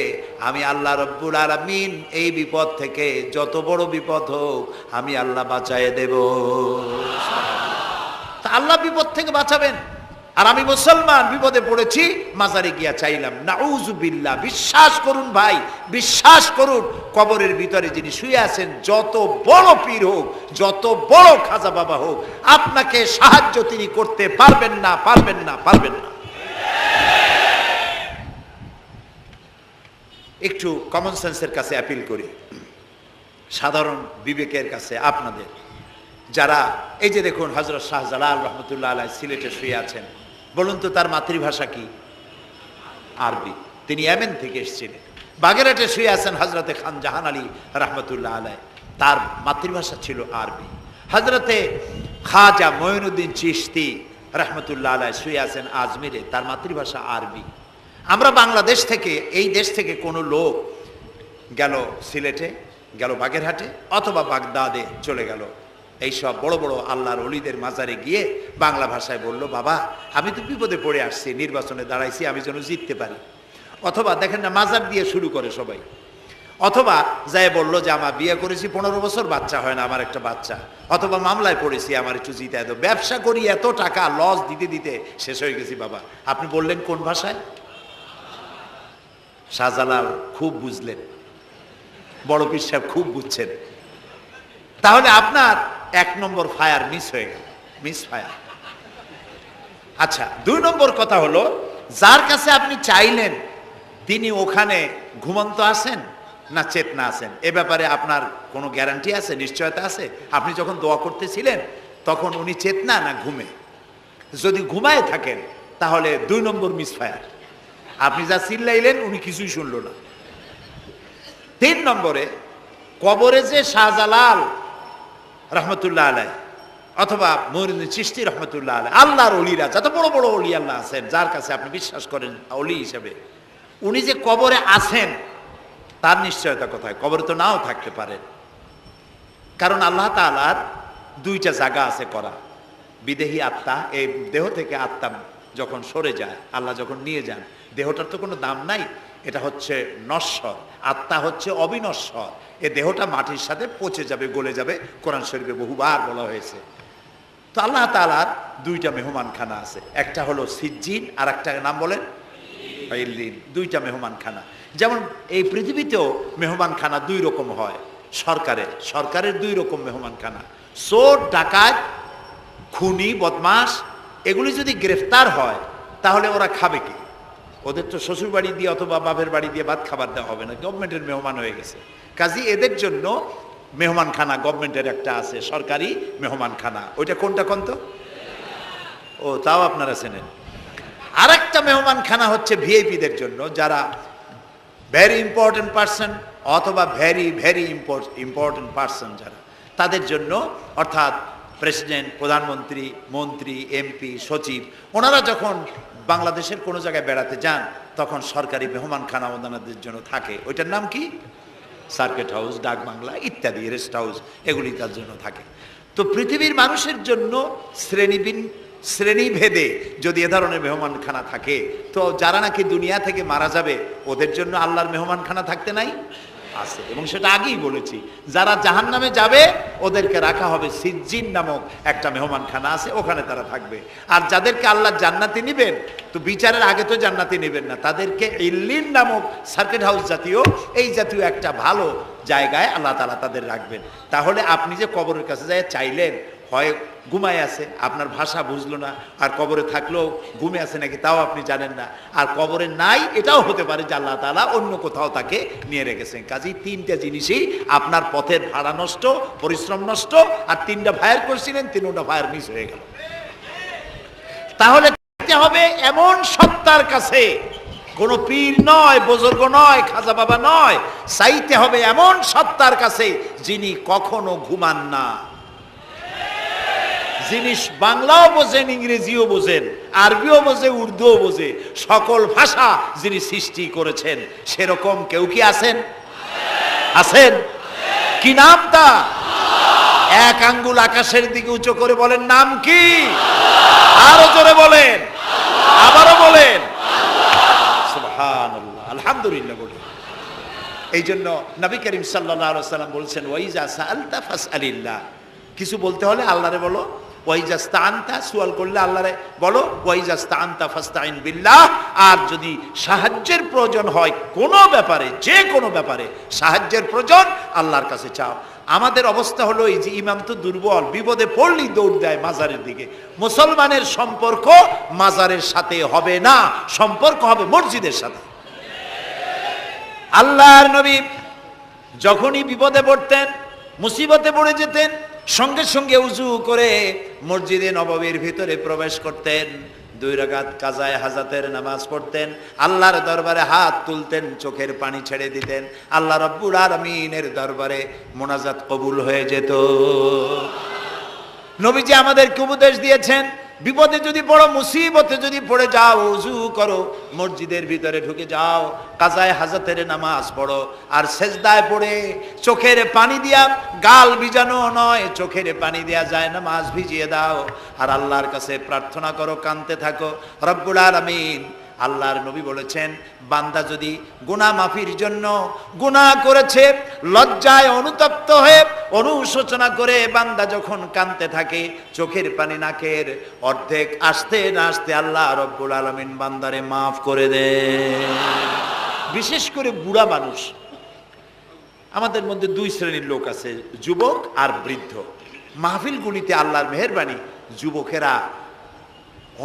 আমি আল্লাহ রব্বুল আলামিন এই বিপদ থেকে যত বড় বিপদ হোক আমি আল্লাহ বাঁচায়ে দেব। তা আল্লাহ বিপদ থেকে বাঁচাবেন, আর আমি মুসলমান বিপদে পড়েছি, মাজারে গিয়া চাইলাম, নাউযুবিল্লাহ। বিশ্বাস করুন ভাই, বিশ্বাস করুন, কবরের ভিতরে যিনি শুয়ে আছেন, যত বড় পীর হোক, যত বড় খাজা বাবা হোক, আপনাকে সাহায্য তিনি করতে পারবেন না, পারবেন না, পারবেন না। একটু কমন সেন্সের কাছে অ্যাপিল করি, সাধারণ বিবেকের কাছে আপনাদের, যারা এই যে দেখুন হযরত শাহজালাল রহমতুল্লাহ আলাইহি সিলেটে শুয়ে আছেন, বলুন তো তার মাতৃভাষা কি? আরবি। তিনি ইয়েমেন থেকে এসেছিলেন। বাগেরহাটে শুয়ে আছেন হযরতে খান জাহান আলী রহমতুল্লাহ আলাইহি, তার মাতৃভাষা ছিল আরবি। হযরতে খাজা মঈনুদ্দিন চিশতি রহমতুল্লাহ আলাইহি শুয়ে আছেন আজমিরে, তার মাতৃভাষা আরবি। আমরা বাংলাদেশ থেকে, এই দেশ থেকে কোনো লোক গেল সিলেটে, গেল বাগেরহাটে অথবা বাগদাদে চলে গেল, এইসব বড় বড় আল্লাহর ওলিদের মাজারে গিয়ে বাংলা ভাষায় বলল, বাবা আমি তো বিপদে পড়ে আসছি, নির্বাচনে দাঁড়াইছি, আমি যেন জিততে পারি। অথবা দেখেন না, মাজার দিয়ে শুরু করে সবাই। অথবা যায় বলল যে আমার বিয়ে করেছি 15 বছর, বাচ্চা হয় না, আমার একটা বাচ্চা। অথবা মামলায় পড়েছি, আমার একটু জিতায় দাও, ব্যবসা করি, এত টাকা লস দিতে দিতে শেষ হয়ে গেছি। বাবা আপনি বললেন কোন ভাষায়? শাহজালাল খুব বুঝলেন, বড় পীর সাহেব খুব বুঝছেন। তাহলে আপনার 1 নম্বর ফায়ার মিস হয়ে গেল, মিস ফায়ার। আচ্ছা, 2 নম্বর কথা হলো, যার কাছে আপনি চাইলেন তিনি ওখানে ঘুমন্ত আছেন না চেতনা আছেন, এ ব্যাপারে আপনার কোনো গ্যারান্টি আছে, নিশ্চয়তা আছে? আপনি যখন দোয়া করতেছিলেন তখন উনি চেতনা না ঘুমে? যদি ঘুমায় থাকেন তাহলে 2 নম্বর মিস ফায়ার। আপনি যা চিল্লাইলেন উনি কিছুই শুনল না। 3 নম্বরে, কবরে যে শাহজালাল রহমতুল্লাহ আলাইহি অথবা মঈনুদ্দিন চিশতি রহমতুল্লাহ আলাইহি, আল্লাহর ওলিরা, যত বড় বড় ওলি আল্লাহ আছেন, যার কাছে আপনি বিশ্বাস করেন ওলি হিসেবে, উনি যে কবরে আছেন তার নিশ্চয়তা কোথায়? কবরে তো নাও থাকতে পারেন, কারণ আল্লাহ তাআলার 2টা জায়গা আছে করা। বিদেহী আত্মা, এই দেহ থেকে আত্মা যখন সরে যায়, আল্লাহ যখন নিয়ে যান, দেহটার তো কোনো দাম নাই, এটা হচ্ছে নশ্বর, আত্মা হচ্ছে অবিনশ্বর। এ দেহটা মাটির সাথে পচে যাবে, গলে যাবে, কোরআন শরীফে বহুবার বলা হয়েছে। তো আল্লাহ তাআলার দুইটা মেহমানখানা আছে, একটা হলো সিজ্জিন আর একটা নাম বলেন ইল্লিন, দুইটা মেহমানখানা। যেমন এই পৃথিবীতেও মেহমানখানা দুই রকম হয়, সরকারের দুই রকম মেহমানখানা। চোর, ডাকাত, খুনি, বদমাস এগুলি যদি গ্রেফতার হয় তাহলে ওরা খাবে কি? ওদের তো শ্বশুর বাড়ি দিয়ে অথবা বাপের বাড়ি দিয়ে ভাত খাবার দেওয়া হবে না, গভর্নমেন্টের মেহমান হয়ে গেছে। কাজী এদের জন্য মেহমানখানা গভর্নমেন্টের একটা আছে, সরকারি মেহমানখানা। ওইটা কোনটা কোন তো? ও, তাও আপনারা চেনেন। আর একটা মেহমানখানা হচ্ছে ভিআইপিদের জন্য, যারা ভেরি ইম্পর্টেন্ট পার্সন অথবা ভেরি ভেরি ইম্পর্টেন্ট পার্সন যারা, তাদের জন্য, অর্থাৎ প্রেসিডেন্ট, প্রধানমন্ত্রী, মন্ত্রী, এমপি, সচিব, ওনারা যখন বাংলাদেশের কোনো জায়গায় বেড়াতে যান তখন সরকারি মেহমানখানা ওনাদের জন্য থাকে। ওইটার নাম কি? সার্কিট হাউস, ডাক বাংলা ইত্যাদি, রেস্ট হাউস, এগুলি তার জন্য থাকে। তো পৃথিবীর মানুষের জন্য শ্রেণীভেদে যদি এ ধরনের মেহমানখানা থাকে, তো যারা নাকি দুনিয়া থেকে মারা যাবে ওদের জন্য আল্লাহর মেহমানখানা থাকতে নাই? আছে। এবং সেটা আগেই বলেছি, যারা জাহান্নামে যাবে ওদেরকে রাখা হবে সিজ্জিন নামক একটা মেহমানখানা আছে, ওখানে তারা থাকবে। আর যাদেরকে আল্লাহ জান্নাতে নিবেন, তো বিচারের আগে তো জান্নাতে নেবেন না, তাদেরকে ইল্লিন নামক সার্কিট হাউস জাতীয়, এই জাতীয় একটা ভালো জায়গায় আল্লাহ তাআলা তাদের রাখবেন। তাহলে আপনি যে কবরের কাছে যায় চাইলেন, হয় ঘুমায় আছে, আপনার ভাষা বুঝলো না, আর কবরে থাকলেও ঘুমে আছে নাকি তাও আপনি জানেন না, আর কবরে নাই এটাও হতে পারে যে আল্লাহ তাআলা অন্য কোথাও তাকে নিয়ে রেখেছেন। কাজেই তিনটা জিনিসই, আপনার পথের ভাড়া নষ্ট, পরিশ্রম নষ্ট, আর তিনটা ফায়ার করছিলেন, তিনটা ফায়ার মিস হয়ে গেল। তাহলে হবে এমন সত্তার কাছে, কোনো পীর নয়, বুজুর্গ নয়, খাজা বাবা নয়, চাইতে হবে এমন সত্তার কাছে যিনি কখনো ঘুমান না, যিনি বাংলাও বোঝেন, ইংরেজিও বোঝেন, আরবিও বোঝে, উর্দুও বোঝে, সকল ভাষা যিনি সৃষ্টি করেছেন। সেরকম কেউ কি আছেন? আছেন? কি নাম তা? এক আঙ্গুল আকাশের দিকে উঁচু করে বলেন, নাম কি? আরো জোরে বলেন, আবারও বলেন, সুবহানাল্লাহ, আলহামদুলিল্লাহ বলেন। এই জন্য নবী করিম সাল্লাল্লাহু আলাইহি ওয়াসাল্লাম বলছেন, ওয়াইজা সাআলতা ফাসআলিল্লাহ, কিছু বলতে হলে আল্লাহরে বলো। ওয়াইজাস্তাআনতা, সুয়াল করলে আল্লাহরে বলো। ওয়াইজাস্তাআনতা ফাস্তাইন বিল্লাহ, আর যদি সাহায্যের প্রয়োজন হয় কোনো ব্যাপারে, যে কোনো ব্যাপারে সাহায্যের প্রয়োজন, আল্লাহর কাছে চাও। আমাদের অবস্থা হলো এই যে ইমাম তো দুর্বল, বিপদে পড়লেই দৌড় দেয় মাজারের দিকে। মুসলমানের সম্পর্ক মাজারের সাথে হবে না, সম্পর্ক হবে মসজিদের সাথে। আল্লাহর নবী যখনই বিপদে পড়তেন, মুসিবতে পড়ে যেতেন, সঙ্গে সঙ্গে উজু করে মসজিদে নববীর ভিতরে প্রবেশ করতেন, 2 রাকাত কাজায়ে হাজাতের নামাজ পড়তেন, আল্লাহর দরবারে হাত তুলতেন, চোখের পানি ছেড়ে দিতেন, আল্লাহ রাব্বুল আলামিনের দরবারে মোনাজাত কবুল হয়ে যেত। নবীজি আমাদেরকে উপদেশ দিয়েছেন, বিপদে যদি পড়ো, মুসিবতে যদি পড়ে যাও, উজু করো, মসজিদের ভিতরে ঢুকে যাও, কাজায়ে হাজাতের নামাজ পড়ো, আর সেজদায় পড়ে চোখের পানি দিয়া, গাল ভিজানো নয়, চোখের পানি দেয়া যায় নামাজ ভিজিয়ে দাও, আর আল্লাহর কাছে প্রার্থনা করো, কাঁদতে থাকো। রব্বুল আলামিন, আল্লাহর নবী বলেছেন, বান্দা যদি গুনাহ মাফির জন্য গুনাহ করেছে, লজ্জায় অনুতপ্ত হয়ে অনুশোচনা করে বান্দা যখন কাঁদতে থাকে, চোখের পানি নাকের অর্ধেক আসতে না আসতে আল্লাহ রব্বুল আলামিন বান্দারে মাফ করে দেন। বিশেষ করে বুড়া মানুষ, আমাদের মধ্যে 2 শ্রেণীর লোক আছে, যুবক আর বৃদ্ধ। মাহফিলগুলিতে আল্লাহর মেহেরবানি যুবকেরা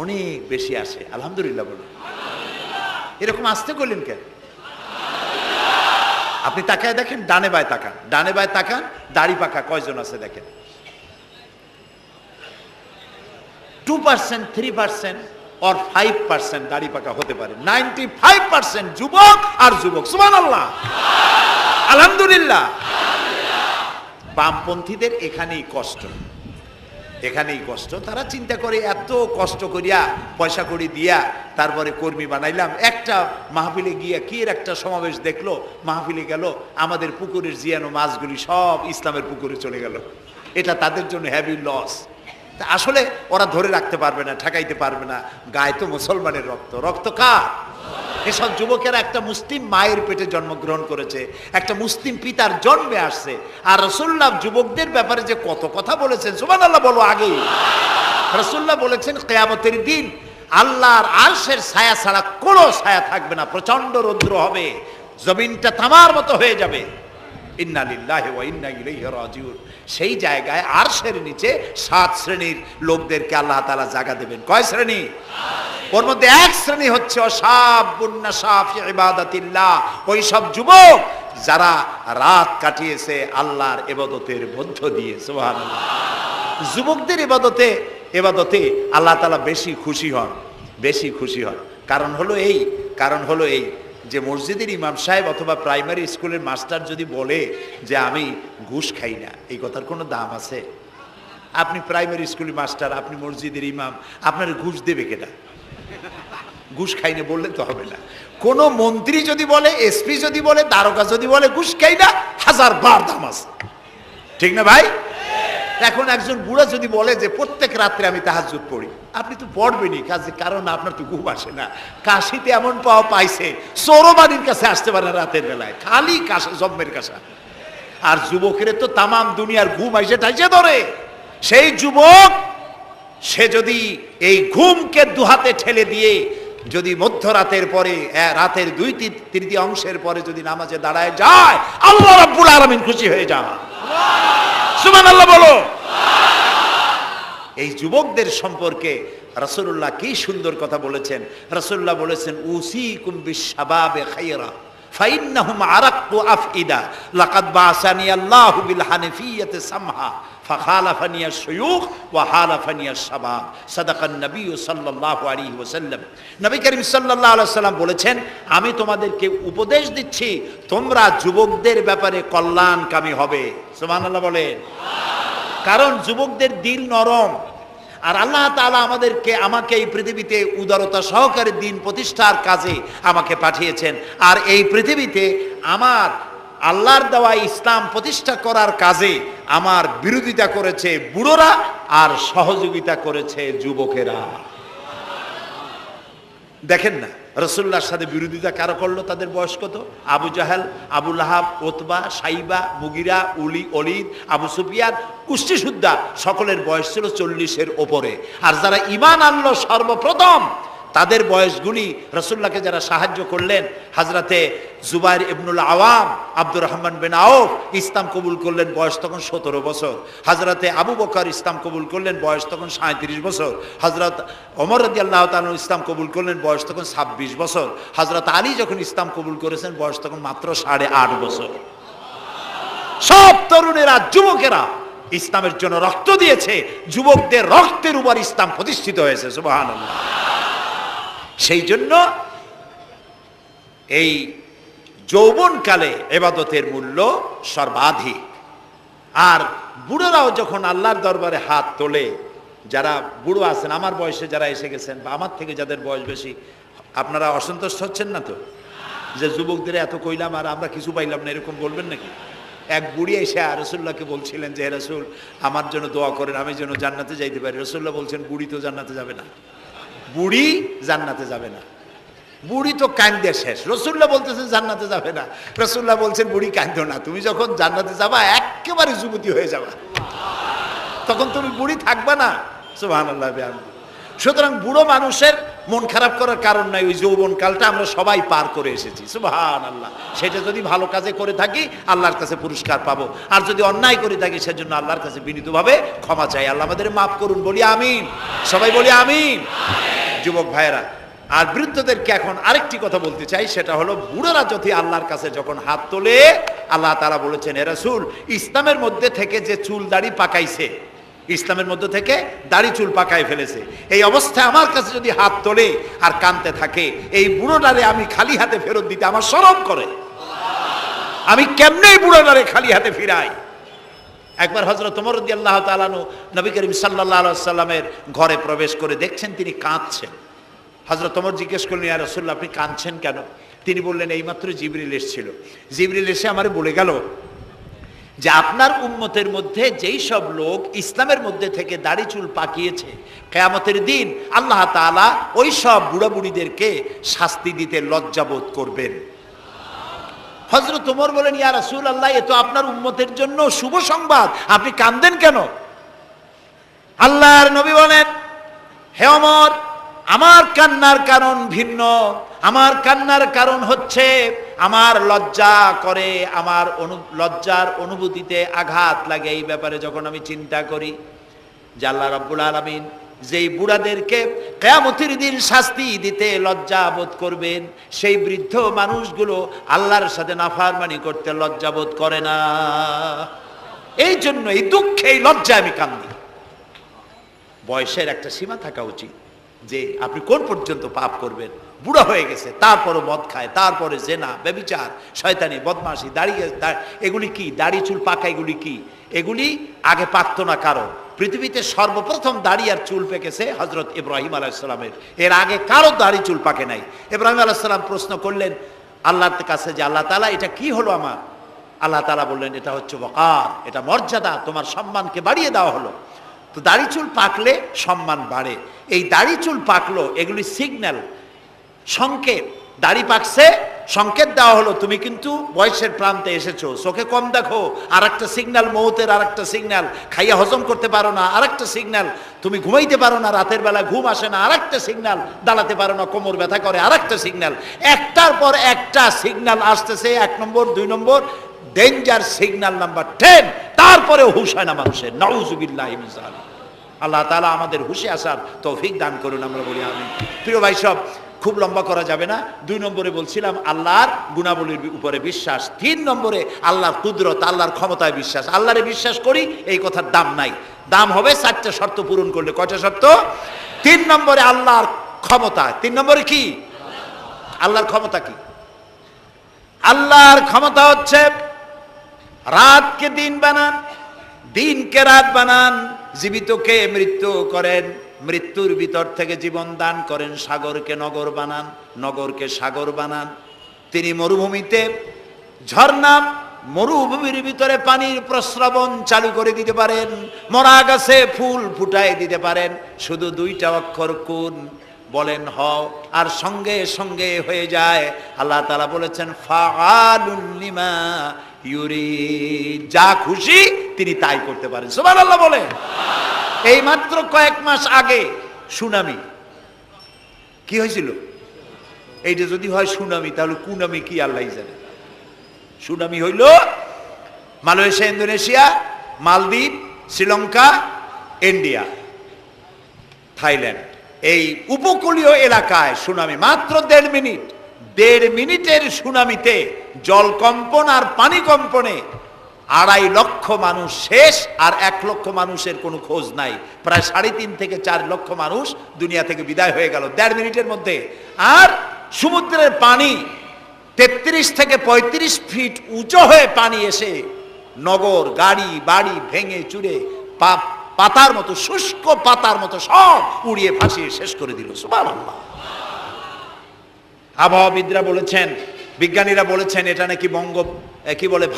অনেক বেশি আসে, আলহামদুলিল্লাহ বলুন। এরকম আসতে করলেন কেন? আপনি তাকায় দেখেন, ডানে বায় তাকান, ডানে বায় তাকান, দাড়ি পাকা কয়জন আছে দেখেন। 2%, 3% or 5% দাড়ি পাকা হতে পারে, 95% যুবক আর যুবক। সুবহানাল্লাহ, আলহামদুলিল্লাহ। বামপন্থীদের এখানেই কষ্ট, এখানেই কষ্ট। তারা চিন্তা করে এত কষ্ট করিয়া পয়সা করি দিয়া তারপরে কর্মী বানাইলাম, একটা মাহফিলে গিয়া কি এর একটা সমাবেশ দেখলো, মাহফিলে গেল, আমাদের পুকুরের জিয়ানো মাছগুলি সব ইসলামের পুকুরে চলে গেল। এটা তাদের জন্য হেভি লস। আসলে ওরা ধরে রাখতে পারবে না, ঠেকাইতে পারবে না। গায়ে তো মুসলমানের রক্ত, রক্ত কার? এসব যুবকেরা একটা মুসলিম মায়ের পেটে জন্মগ্রহণ করেছে, একটা মুসলিম পিতার জন্মে আসছে। আর রাসূলুল্লাহ যুবকদের ব্যাপারে যে কত কথা বলেছেন, সুবহানাল্লাহ বলো আগেই। রাসূলুল্লাহ বলেছেন কিয়ামতের দিন আল্লাহর আরশের ছায়া ছাড়া কোনো ছায়া থাকবে না, প্রচন্ড রৌদ্র হবে, জমিনটা তামার মতো হয়ে যাবে। ইন্না লিল্লাহি ওয়া ইন্না ইলাইহি রাজিউন। সেই জায়গায় আরশের নিচে 7 শ্রেণীর লোকদেরকে আল্লাহ তাআলা জায়গা দেবেন। কয় শ্রেণী? ওর মধ্যে এক শ্রেণী হচ্ছে শাবুন নাশা ফি ইবাদাতিল্লাহ, ওই সব যুবক যারা রাত কাটিয়েছে আল্লাহর ইবাদতের মধ্য দিয়ে। সুবহানাল্লাহ। যুবকদের ইবাদতে আল্লাহ তাআলা বেশি খুশি হন, বেশি খুশি হন। কারণ হলো এই যে মসজিদের ইমাম সাহেব অথবা প্রাইমারি স্কুলের মাস্টার যদি বলে যে আমি ঘুষ খাই না, এই কথার কোনো দাম আছে? আপনি প্রাইমারি স্কুলের মাস্টার, আপনি মসজিদের ইমাম, আপনার ঘুষ দেবে কেটা? ঘুষ খাই না বললে তো হবে না। কোন মন্ত্রী যদি বলে, এসপি যদি বলে, দারোগা যদি বলে ঘুষ খাই না, 1000 বার দাম আছে, ঠিক না ভাই? এখন একজন বুড়া যদি বলে যে প্রত্যেক রাত্রে আমি তাহাজ্জুদ পড়ি, আপনি তো পড়বেনই, কারণ আপনার তো ঘুম আসে না। কাশিতে এমন পাওয়া পাইছে, চোরবাড়ির কাছে আসতে পারে না রাতের বেলায়, খালি কাশা, জম্মের কাশা। আর যুবকের তো তামাম দুনিয়ার ঘুম আইসে ঠাইসে ধরে। সেই যুবক সে যদি এই ঘুমকে দুহাতে ঠেলে দিয়ে যদি মধ্যরাতের পরে, রাতের 2/3 পরে যদি নামাজে দাঁড়ায় যায়, আল্লাহ রাব্বুল আলামিন খুশি হয়ে যান। সুবহানাল্লাহ বলো। এই যুবকদের সম্পর্কে রাসূলুল্লাহ কি সুন্দর কথা বলেছেন। রাসূলুল্লাহ বলেছেন উসিকুম বিশ-শাবাবে খায়রা ফাইন্নাহুম আরাক্কু আফইদা লাকাদ বাসানি আল্লাহু বিল হানিফিয়্যাতি সামহা ফাখালাফানি আশ-শুয়ুখ ওয়া হালাফানি আশ-শাবাব। সাদাকান নবী সাল্লাল্লাহু আলাইহি ওয়াসাল্লাম। নবী করিম সাল্লাল্লাহু আলাইহি ওয়াসাল্লাম বলেছেন, আমি তোমাদেরকে উপদেশ দিচ্ছি তোমরা যুবকদের ব্যাপারে কল্যাণকামী হবে। সুবহানাল্লাহ বলেন। কারণ যুবকদের দিল নরম, আর আল্লাহ তাআলা আমাকে এই পৃথিবীতে উদারতা সহকারে দিন প্রতিষ্ঠার কাজে আমাকে পাঠিয়েছেন। আর এই পৃথিবীতে আমার আল্লাহর দেওয়া ইসলাম প্রতিষ্ঠা করার কাজে আমার বিরোধিতা করেছে বুড়োরা, আর সহযোগিতা করেছে যুবকেরা। দেখেন না রাসূলুল্লাহর সাথে বিরোধিতা কারা করলো? তাদের বয়স কত? আবু জাহেল, আবু লাহাব, ওতবা, সাইবা, মুগিরা, ওলীদ, আবু সুফিয়ান, কুষ্টিসুদ্ধা, সকলের বয়স ছিল 40-এর ওপরে। আর যারা ঈমান আনলো সর্বপ্রথম, তাদের বয়সগুলি রাসূলুল্লাহকে যারা সাহায্য করলেন, হযরতে জুবাইর ইবনুল আওয়াম, আব্দুর রহমান বিন আউফ ইসলাম কবুল করলেন, বয়স তখন 17 বছর। হযরতে আবু বকর ইসলাম কবুল করলেন, বয়স তখন 37 বছর। হযরত ওমর রাদিয়াল্লাহু তাআলা ইসলাম কবুল করলেন, বয়স তখন 26 বছর। হযরত আলী যখন ইসলাম কবুল করেছেন, বয়স তখন মাত্র 8.5 বছর। সব তরুণেরা, যুবকেরা ইসলামের জন্য রক্ত দিয়েছে, যুবকদের রক্তের উপর ইসলাম প্রতিষ্ঠিত হয়েছে। সুবহানাল্লাহ। সেই জন্য এই যৌবনকালে ইবাদতের মূল্য সর্বাধিক। আর বুড়োরাও যখন আল্লাহর দরবারে হাত তোলে, যারা বুড়ো আছেন, আমার বয়সে যারা এসে গেছেন বা আমার থেকে যাদের বয়স বেশি, আপনারা অসন্তুষ্ট হচ্ছেন না তো যে যুবকদের এত কইলাম আর আমরা কিছু পাইলাম না, এরকম বলবেন নাকি? এক বুড়ি এসে রাসূলুল্লাহকে বলছিলেন যে, হে রাসূল, আমার জন্য দোয়া করেন, আমি যেন জান্নাতে যাইতে পারি। রাসূলুল্লাহ বলছেন, বুড়ি তো জান্নাতে যাবে না, বুড়ি জান্নাতে যাবে না, বুড়ি তো কান্দে শেষ। রাসূলুল্লাহ বলতেছেন জান্নাতে যাবে না, রাসূলুল্লাহ বলছেন বুড়ি কান্দো না, তুমি যখন জান্নাতে যাবা একেবারে যুবতী হয়ে যাবা, তখন তুমি বুড়ি থাকবা না। সুবহানাল্লাহ। সুতরাং বুড়ো মানুষের মন খারাপ করার কারণ নাই, ওই যৌবন কালটা আমরা সবাই পার করে এসেছি। সুবহানাল্লাহ। সেটা যদি ভালো কাজে করে থাকি আল্লাহর কাছে পুরস্কার পাবো, আর যদি অন্যায় করে থাকি সেজন্য আল্লাহর কাছে বিনীতভাবে ক্ষমা চাই। আল্লাহ আমাদের মাফ করুন, বলি আমিন, সবাই বলি আমিন। যুবক ভাইয়েরা, আর বৃদ্ধদেরকে এখন আরেকটি কথা বলতে চাই, সেটা হলো বুড়োরা যদি আল্লাহর কাছে যখন হাত তোলে, আল্লাহ তাআলা বলেছেন, হে রাসূল, ইসলামের মধ্যে থেকে যে চুল দাড়ি পাকাইছে, ইসলামের মধ্যে থেকে দাড়ি চুল পাকায় ফেলেছে, এই অবস্থায় আমার কাছে যদি হাত তোলে আর কাঁদতে থাকে, এই বুড়োটারে আমি খালি হাতে ফেরত দিতে আমার শরম করে। আমি কেমনে বুড়োটারে খালি হাতে ফিরাই? একবার হযরত ওমর রাদিয়াল্লাহু তাআলা আনহু নবী করিম সাল্লাল্লাহু আলাইহি ওয়াসাল্লামের ঘরে প্রবেশ করে দেখছেন তিনি কাঁদছেন। হযরত ওমর জিজ্ঞেস করলেন, ইয়া রাসূলুল্লাহ, আপনি কাঁদছেন কেন? তিনি বললেন, এইমাত্র জিবরিল এসেছিল, জিবরিল এসে আমারে বলে গেল যে আপনার উম্মতের মধ্যে যেই সব লোক ইসলামের মধ্যে থেকে দাড়ি চুল পাকিয়েছে, কিয়ামতের দিন আল্লাহ তাআলা ওই সব বুড়া বুড়িদেরকে শাস্তি দিতে লজ্জাবোধ করবেন। হযরত ওমর বলেন, ইয়া রাসূলুল্লাহ, এ তো আপনার উম্মতের জন্য শুভ সংবাদ, আপনি কাঁদেন কেন? আল্লাহর নবী বলেন, হে ওমর, আমার কান্নার কারণ ভিন্ন। আমার কান্নার কারণ হচ্ছে আমার লজ্জা করে, আমার লজ্জার অনুভূতিতে আঘাত লাগে এই ব্যাপারে যখন আমি চিন্তা করি যে আল্লাহ রাব্বুল আলামিন যেই বুড়াদেরকে কিয়ামতের দিন শাস্তি দিতে লজ্জা বোধ করবেন, সেই বৃদ্ধ মানুষগুলো আল্লাহর সাথে নাফরমানি করতে লজ্জা বোধ করে না। এই জন্য এই দুঃখে, এই লজ্জায় আমি কান্দি। বয়সের একটা সীমা থাকা উচিত যে আপনি কোন পর্যন্ত পাপ করবেন। বুড়া হয়ে গেছে, তারপরে মদ খায়, তারপরে জেনা, ব্যভিচার, শয়তানি, বদমাশি, এগুলি কি? দাড়ি চুল পাকা এগুলি কি? এগুলি আগে পাকতো না কারো। পৃথিবীতে সর্বপ্রথম দাড়ি আর চুল পেকেছে হযরত ইব্রাহিম আলাইহিস সালামের। এর আগে কারো দাড়ি চুল পাকে নাই। ইব্রাহিম আলাইহিস সালাম প্রশ্ন করলেন আল্লাহর কাছে যে আল্লাহ তাআলা, এটা কি হলো আমার? আল্লাহ তাআলা বললেন, এটা হচ্ছে ওয়াকার, এটা মর্যাদা, তোমার সম্মানকে বাড়িয়ে দেওয়া হলো। তো দাড়ি চুল পাকলে সম্মান বাড়ে। এই দাড়ি চুল পাকলো, এগুলি সিগন্যাল, সংকেত। দাড়ি পাকছে, সংকেত দেওয়া হলো তুমি কিন্তু বয়সের প্রান্তে এসেছো। চোখে কম দেখো, আর একটা সিগন্যাল, মৌতের আর একটা সিগন্যাল। খাইয়া হজম করতে পারো না, আর একটা সিগন্যাল। তুমি ঘুমাইতে পারো না, রাতের বেলা ঘুম আসে না, আর একটা সিগন্যাল। দাঁড়াতে পারো না, কোমর ব্যথা করে, আর একটা সিগন্যাল। একটার পর একটা সিগন্যাল আসতেছে, 1 নম্বর, 2 নম্বর, ডেঞ্জার সিগন্যাল নাম্বার 10। তারপরে হুঁশ হয় না মানুষের। নাউযুবিল্লাহি মিন যালিক। আল্লাহ তাআলা আমাদের হুঁশে আসার তৌফিক দান করুন, আমরা বলি আমিন। প্রিয় ভাই সব, খুব লম্বা করা যাবে না। 2 নম্বরে বলছিলাম আল্লাহর গুণাবলীর উপরে বিশ্বাস। 3 নম্বরে আল্লাহর কুদরত, আল্লাহর ক্ষমতায় বিশ্বাস। আল্লাহরে বিশ্বাস করি, এই কথার দাম নাই। দাম হবে 4টা শর্ত পূরণ করলে। কয়টা শর্ত? 3 নম্বরে আল্লাহর ক্ষমতা। 3 নম্বরে কি? আল্লাহর ক্ষমতা কি? আল্লাহর ক্ষমতা হচ্ছে রাতকে দিন বানান, দিনকে রাত বানান, জীবিতকে মৃত্যু করেন, মৃত্যুর ভিতর থেকে জীবন দান করেন, সাগরকে নগর বানান, নগরকে সাগর বানান। তিনি মরুভূমিতে ঝর্ণা, মরুভূমির ভিতরে পানির প্রস্রবণ চালু করে দিতে পারেন, মরা গাছে ফুল ফুটায় দিতে পারেন। শুধু 2টা অক্ষর কুন বলেন হও, আর সঙ্গে সঙ্গে হয়ে যায়। আল্লাহ তাআলা বলেছেন ফাআলুন লিমা ইউরিদ, যা খুশি তিনি তাই করতে পারেন। সুবহানাল্লাহ বলে। এই মাত্র কয়েক মাস আগে সুনামি কি হয়েছিল? এইটা যদি হয় সুনামি, তাহলে কুনামি কি আল্লাহ জানে। সুনামি হইল মালয়েশিয়া, ইন্দোনেশিয়া, মালদ্বীপ, শ্রীলঙ্কা, ইন্ডিয়া, থাইল্যান্ড, এই উপকূলীয় এলাকায় সুনামি। মাত্র 1.5 মিনিট, 1.5 মিনিটের সুনামিতে জলকম্পন আর পানি কম্পনে 2.5 লক্ষ মানুষ শেষ, আর 1 লক্ষ মানুষের কোনো খোঁজ নাই। প্রায় 3.5 থেকে 4 লক্ষ মানুষ দুনিয়া থেকে বিদায় হয়ে গেল 1.5 মিনিটের মধ্যে। আর সমুদ্রের পানি 33 থেকে 35 ফিট উঁচু হয়ে পানি এসে নগর, গাড়ি বাড়ি ভেঙে চুরে পাতার মতো, শুষ্ক পাতার মতো সব উড়িয়ে ভাসিয়ে শেষ করে দিল। সুবহানাল্লাহ। আবহাওয়াবিদরা বলেছেন, বিজ্ঞানীরা বলেছেন, এটা নাকি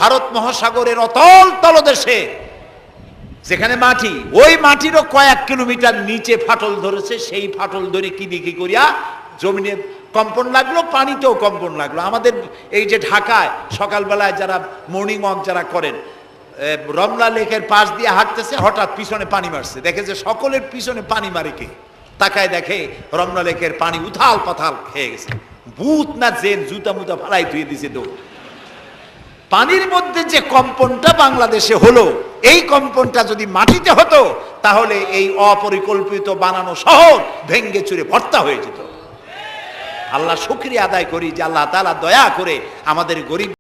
ভারত মহাসাগরের অতল তলদেশে যেখানে মাটি, ওই মাটিরও কয়েক কিলোমিটার নিচে ফাটল ধরেছে। সেই ফাটল ধরে কি দিকে করিয়া জমিনে কম্পন লাগলো, পানিতেও কম্পন লাগলো। আমাদের এই যে ঢাকায় সকালবেলায় যারা মর্নিং ওয়াক যারা করেন, রমনা লেকের পাশ দিয়ে হাঁটতেছে, হঠাৎ পিছনে পানি মারছে, দেখে যে সকলের পিছনে পানি মারে কে? তাকায় দেখে রমনা লেকের পানি উথাল পাথাল খেয়ে গেছে। ভূত না জেন জুতা মুতা ফালাই ধুয়ে দিছে দৌড়। পানির মধ্যে যে কম্পনটা বাংলাদেশে হলো, এই কম্পনটা যদি মাটিতে হতো, তাহলে এই অপরিকল্পিত বানানো শহর ভেঙ্গে চুরে ভর্তা হয়ে যেত। আল্লাহ শুকরিয়া আদায় করি যে আল্লাহ তাআলা দয়া করে আমাদের গরিব